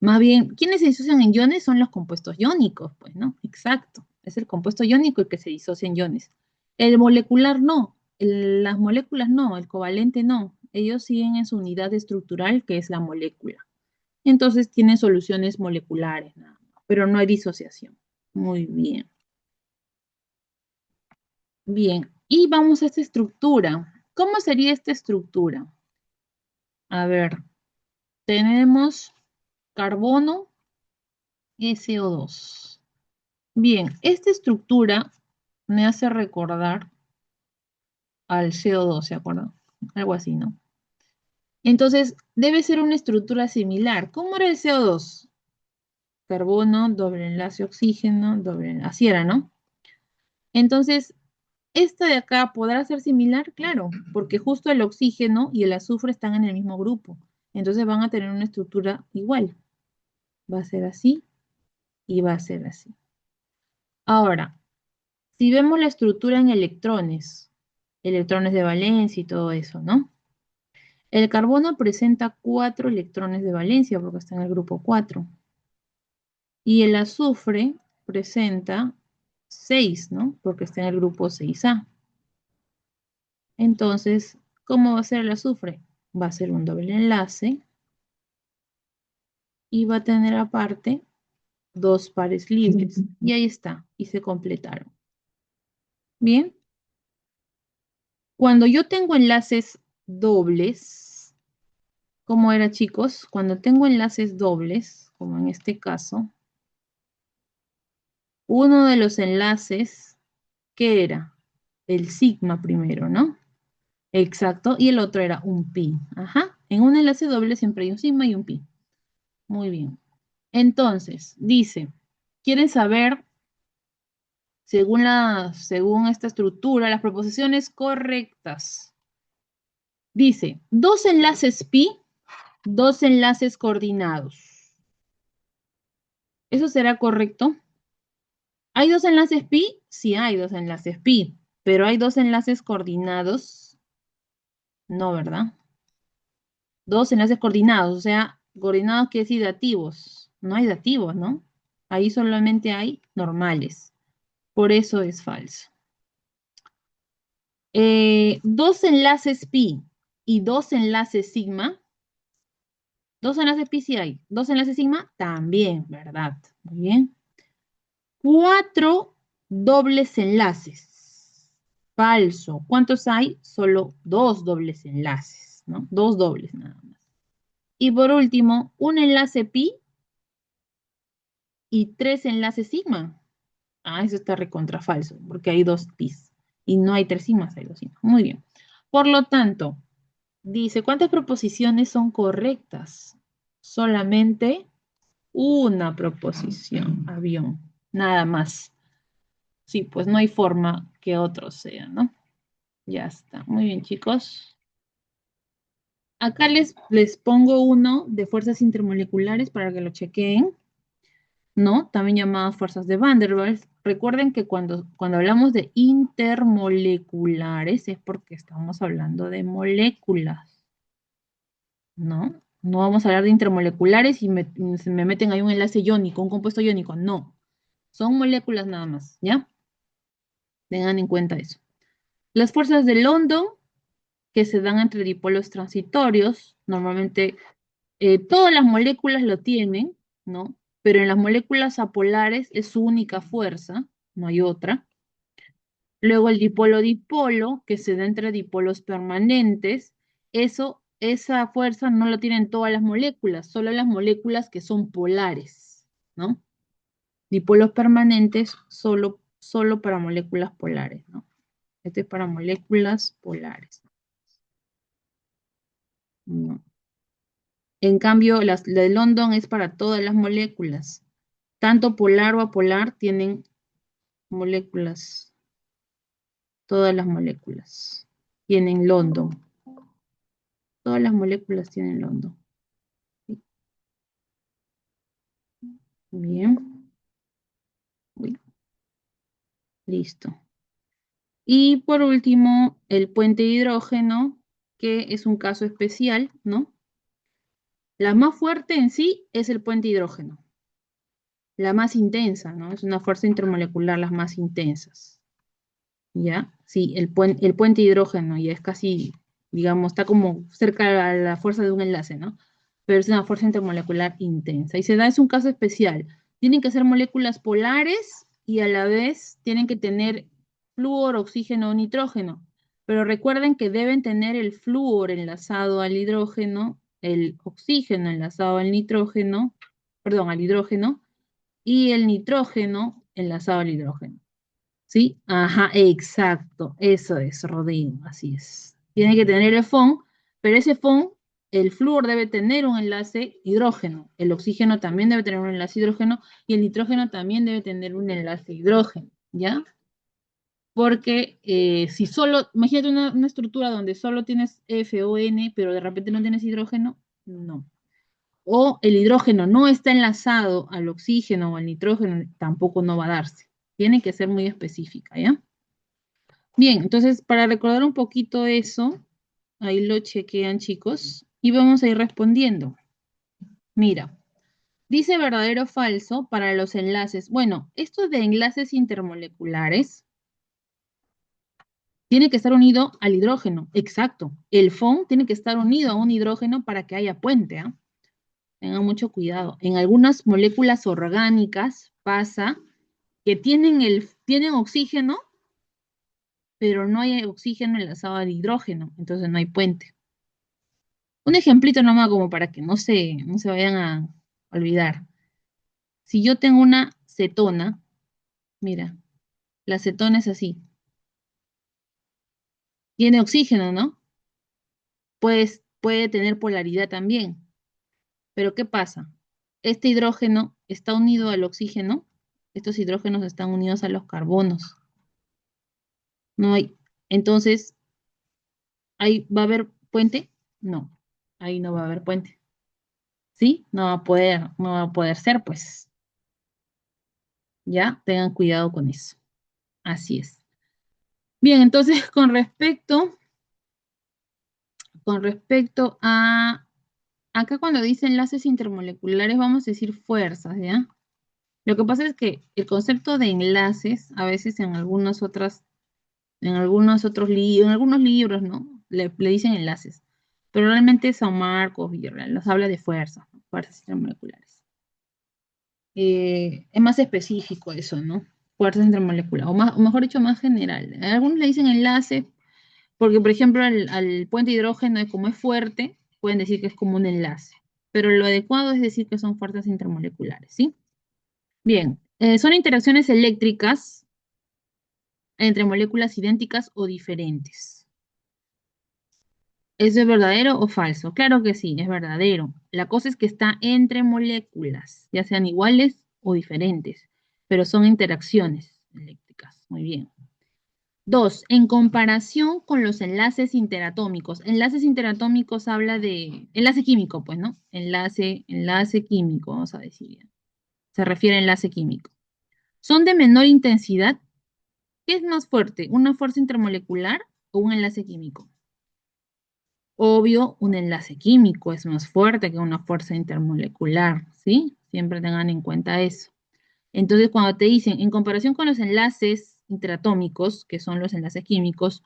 Más bien, ¿quiénes se disocian en iones? Son los compuestos iónicos, pues, ¿no? Exacto. Es el compuesto iónico el que se disocia en iones. El molecular no. Las moléculas no, el covalente no. Ellos siguen en su unidad estructural, que es la molécula. Entonces tienen soluciones moleculares, nada más, pero no hay disociación. Muy bien. Bien, y vamos a esta estructura. ¿Cómo sería esta estructura? A ver, tenemos carbono, SO2. Bien, esta estructura me hace recordar al CO2, ¿se acuerdan? Algo así, ¿no? Entonces, debe ser una estructura similar. ¿Cómo era el CO2? Carbono, doble enlace oxígeno, así era, ¿no? Entonces, esta de acá podrá ser similar, claro, porque justo el oxígeno y el azufre están en el mismo grupo. Entonces van a tener una estructura igual. Va a ser así y va a ser así. Ahora, si vemos la estructura en electrones de valencia y todo eso, ¿no? El carbono presenta 4 electrones de valencia porque está en el grupo 4. Y el azufre presenta 6, ¿no? Porque está en el grupo 6A. Entonces, ¿cómo va a ser el azufre? Va a ser un doble enlace y va a tener aparte 2 pares libres. Y ahí está, y se completaron. Bien, cuando yo tengo enlaces dobles, ¿cómo era, chicos? Cuando tengo enlaces dobles, como en este caso, uno de los enlaces, ¿qué era? El sigma primero, ¿no? Exacto, y el otro era un pi. Ajá, en un enlace doble siempre hay un sigma y un pi. Muy bien. Entonces, dice, ¿quieren saber, según esta estructura, las proposiciones correctas? Dice, dos enlaces pi, dos enlaces coordinados. ¿Eso será correcto? ¿Hay dos enlaces pi? Sí, hay dos enlaces pi, pero ¿hay dos enlaces coordinados? No, ¿verdad? Dos enlaces coordinados, o sea, coordinados quiere decir dativos. No hay dativos, ¿no? Ahí solamente hay normales. Por eso es falso. Dos enlaces pi y dos enlaces sigma. Dos enlaces pi sí hay. Dos enlaces sigma también, ¿verdad? Muy bien. Cuatro dobles enlaces. Falso. ¿Cuántos hay? Solo dos dobles enlaces, ¿no? Dos dobles nada más. Y por último, un enlace pi y tres enlaces sigma. Ah, eso está recontra falso, porque hay dos pis. Y no hay tres sigmas, hay dos sigmas. Muy bien. Por lo tanto, dice, ¿cuántas proposiciones son correctas? Solamente una proposición, avión, nada más. Sí, pues no hay forma que otro sea, ¿no? Ya está. Muy bien, chicos. Acá les pongo uno de fuerzas intermoleculares para que lo chequeen, ¿no? También llamadas fuerzas de Van der Waals. Recuerden que cuando hablamos de intermoleculares es porque estamos hablando de moléculas, ¿no? No vamos a hablar de intermoleculares y se me meten ahí un enlace iónico, un compuesto iónico. No, son moléculas nada más, ¿ya? Tengan en cuenta eso. Las fuerzas de London, que se dan entre dipolos transitorios, normalmente todas las moléculas lo tienen, ¿no? Pero en las moléculas apolares es su única fuerza, no hay otra. Luego el dipolo-dipolo, que se da entre dipolos permanentes, esa fuerza no la tienen todas las moléculas, solo las moléculas que son polares, ¿no? Dipolos permanentes solo para moléculas polares, ¿no? Este es para moléculas polares. ¿No? En cambio, la de London es para todas las moléculas. Tanto polar o apolar tienen moléculas, todas las moléculas tienen London. Todas las moléculas tienen London. Bien. Uy, listo. Y por último, el puente de hidrógeno, que es un caso especial, ¿no? La más fuerte en sí es el puente de hidrógeno. La más intensa, ¿no? Es una fuerza intermolecular las más intensas. ¿Ya? Sí, el puente de hidrógeno ya es casi, digamos, está como cerca a la fuerza de un enlace, ¿no? Pero es una fuerza intermolecular intensa. Y se da, es un caso especial. Tienen que ser moléculas polares y a la vez tienen que tener flúor, oxígeno o nitrógeno. Pero recuerden que deben tener el flúor enlazado al hidrógeno, el oxígeno enlazado al nitrógeno, perdón, al hidrógeno, y el nitrógeno enlazado al hidrógeno. ¿Sí? Ajá, exacto. Eso es, Rodrigo, así es. Tiene que tener el FON, pero ese FON, el flúor debe tener un enlace hidrógeno, el oxígeno también debe tener un enlace hidrógeno y el nitrógeno también debe tener un enlace hidrógeno, ¿ya? Porque si solo, imagínate una estructura donde solo tienes F o N, pero de repente no tienes hidrógeno, no. O el hidrógeno no está enlazado al oxígeno o al nitrógeno, tampoco no va a darse. Tiene que ser muy específica, ¿ya? Bien, entonces para recordar un poquito eso, ahí lo chequean chicos y vamos a ir respondiendo. Mira, dice verdadero o falso para los enlaces. Bueno, esto de enlaces intermoleculares tiene que estar unido al hidrógeno, exacto. El FON tiene que estar unido a un hidrógeno para que haya puente, ¿ah? Tengan mucho cuidado. En algunas moléculas orgánicas pasa que tienen oxígeno, pero no hay oxígeno enlazado al hidrógeno, entonces no hay puente. Un ejemplito nomás como para que no se vayan a olvidar. Si yo tengo una cetona, mira, la cetona es así. Tiene oxígeno, ¿no? Pues puede tener polaridad también. Pero ¿qué pasa? Este hidrógeno está unido al oxígeno. Estos hidrógenos están unidos a los carbonos. No hay. Entonces, ¿ahí va a haber puente? No, ahí no va a haber puente. ¿Sí? No va a poder ser, pues. Ya, tengan cuidado con eso. Así es. Bien, entonces con respecto a, acá cuando dice enlaces intermoleculares vamos a decir fuerzas, ¿ya? Lo que pasa es que el concepto de enlaces, a veces en algunos libros, ¿no? Le dicen enlaces, pero realmente San Marcos, Villarreal, nos habla de fuerzas, ¿no? Fuerzas intermoleculares. Es más específico eso, ¿no? Fuerzas intermoleculares, o mejor dicho, más general. Algunos le dicen enlace, porque, por ejemplo, al puente de hidrógeno, como es fuerte, pueden decir que es como un enlace, pero lo adecuado es decir que son fuerzas intermoleculares, ¿sí? Bien, son interacciones eléctricas entre moléculas idénticas o diferentes. ¿Eso es verdadero o falso? Claro que sí, es verdadero. La cosa es que está entre moléculas, ya sean iguales o diferentes, pero son interacciones eléctricas. Muy bien. Dos, en comparación con los enlaces interatómicos. Enlaces interatómicos habla de enlace químico, pues, ¿no? Enlace químico, vamos a decir. Ya. Se refiere a enlace químico. Son de menor intensidad. ¿Qué es más fuerte? ¿Una fuerza intermolecular o un enlace químico? Obvio, un enlace químico es más fuerte que una fuerza intermolecular, ¿sí? Siempre tengan en cuenta eso. Entonces, cuando te dicen, en comparación con los enlaces interatómicos, que son los enlaces químicos,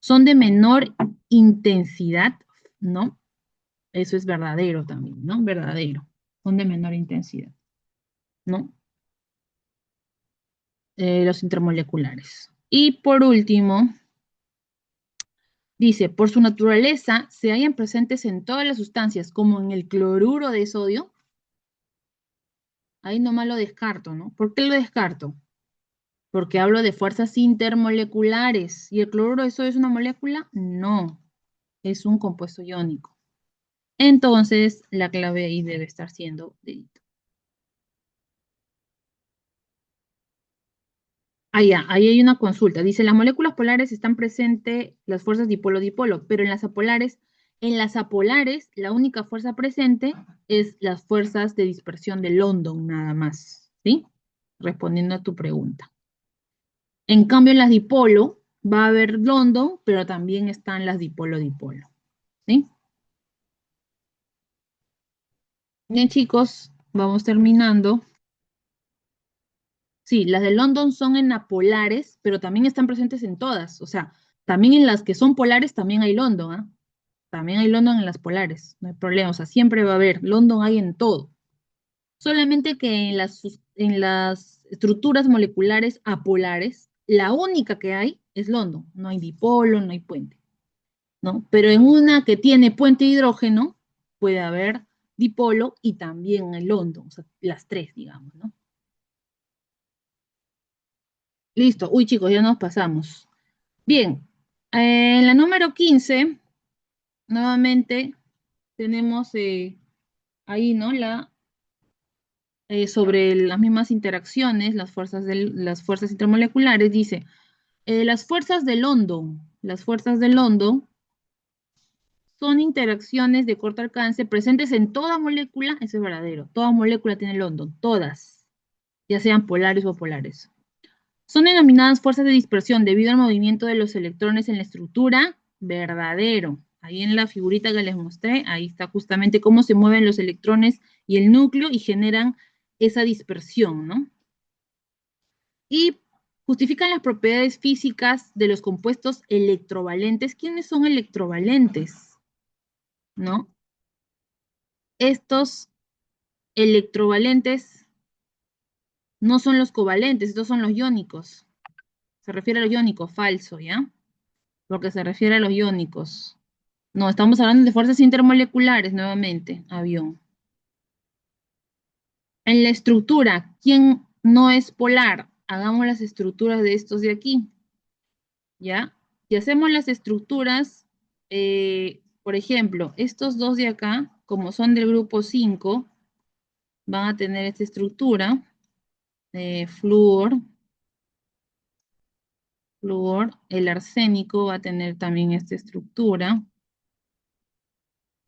son de menor intensidad, ¿no? Eso es verdadero también, ¿no? Verdadero. Son de menor intensidad, ¿no? Los intermoleculares. Y por último, dice, por su naturaleza, se hallan presentes en todas las sustancias, como en el cloruro de sodio. Ahí nomás lo descarto, ¿no? ¿Por qué lo descarto? Porque hablo de fuerzas intermoleculares. ¿Y el cloruro de sodio es una molécula? No, es un compuesto iónico. Entonces, la clave ahí debe estar siendo dedito. Ahí hay una consulta. Dice, las moléculas polares están presentes las fuerzas dipolo-dipolo, pero en las apolares, la única fuerza presente es las fuerzas de dispersión de London, nada más. ¿Sí? Respondiendo a tu pregunta. En cambio, en las dipolo va a haber London, pero también están las dipolo-dipolo. ¿Sí? Bien, chicos, vamos terminando. Sí, las de London son en apolares, pero también están presentes en todas. O sea, también en las que son polares también hay London, ¿ah? También hay London en las polares, no hay problema. O sea, siempre va a haber. London hay en todo. Solamente que en las estructuras moleculares apolares, la única que hay es London. No hay dipolo, no hay puente. ¿No? Pero en una que tiene puente de hidrógeno, puede haber dipolo y también el London, o sea, las tres, digamos, ¿no? Listo. Uy, chicos, ya nos pasamos. Bien, en la número 15, nuevamente tenemos ahí, ¿no? Sobre las mismas interacciones, las fuerzas intermoleculares, dice, las fuerzas de London son interacciones de corto alcance presentes en toda molécula, eso es verdadero, toda molécula tiene London, todas, ya sean polares o polares. Son denominadas fuerzas de dispersión debido al movimiento de los electrones en la estructura, verdadero. Ahí en la figurita que les mostré, ahí está justamente cómo se mueven los electrones y el núcleo y generan esa dispersión, ¿no? Y justifican las propiedades físicas de los compuestos electrovalentes. ¿Quiénes son electrovalentes? ¿No? Estos electrovalentes no son los covalentes, estos son los iónicos. Se refiere a los iónicos, falso, ¿ya? Porque se refiere a los iónicos. No, estamos hablando de fuerzas intermoleculares nuevamente, avión. En la estructura, ¿quién no es polar? Hagamos las estructuras de estos de aquí, ¿ya? Si hacemos las estructuras, por ejemplo, estos dos de acá, como son del grupo 5, van a tener esta estructura, flúor, el arsénico va a tener también esta estructura,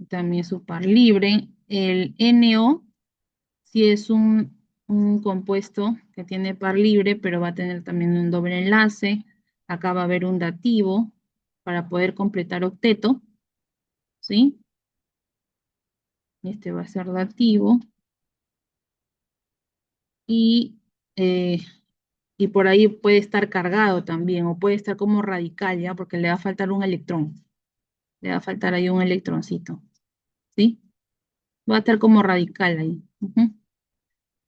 también su par libre, el NO, si es un compuesto que tiene par libre, pero va a tener también un doble enlace, acá va a haber un dativo para poder completar octeto, ¿sí? Este va a ser dativo. y, eh, y por ahí puede estar cargado también, o puede estar como radical, ¿ya? Porque le va a faltar un electrón, le va a faltar ahí un electroncito, ¿sí? Va a estar como radical ahí. Ujú.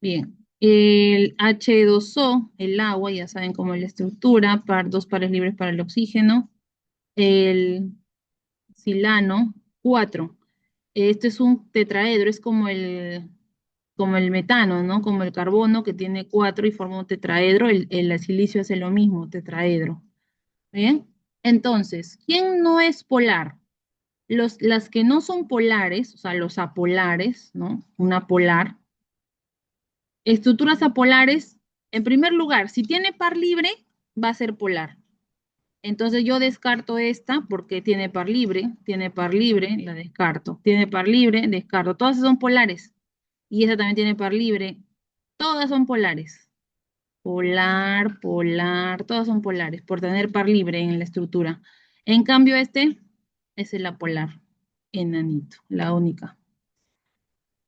Bien. El H2O, el agua, ya saben cómo es la estructura, dos pares libres para el oxígeno. El silano, 4. Este es un tetraedro, es como el metano, ¿no? Como el carbono que tiene 4 y forma un tetraedro. El silicio hace lo mismo, tetraedro. ¿Bien? Entonces, ¿quién no es polar? Las que no son polares, o sea, los apolares, ¿no? Una polar. Estructuras apolares, en primer lugar, si tiene par libre, va a ser polar. Entonces yo descarto esta porque tiene par libre, la descarto. Tiene par libre, descarto. Todas son polares. Y esa también tiene par libre. Todas son polares. Polar, polar, todas son polares por tener par libre en la estructura. En cambio, este es el apolar, enanito, la única.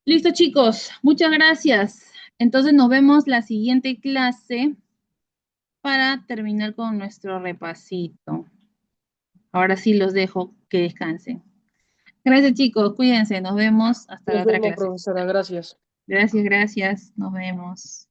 Listo, chicos, muchas gracias. Entonces nos vemos la siguiente clase para terminar con nuestro repasito. Ahora sí los dejo que descansen. Gracias, chicos, cuídense, nos vemos hasta la Nos otra vemos, clase. profesora, gracias. Gracias, gracias, nos vemos.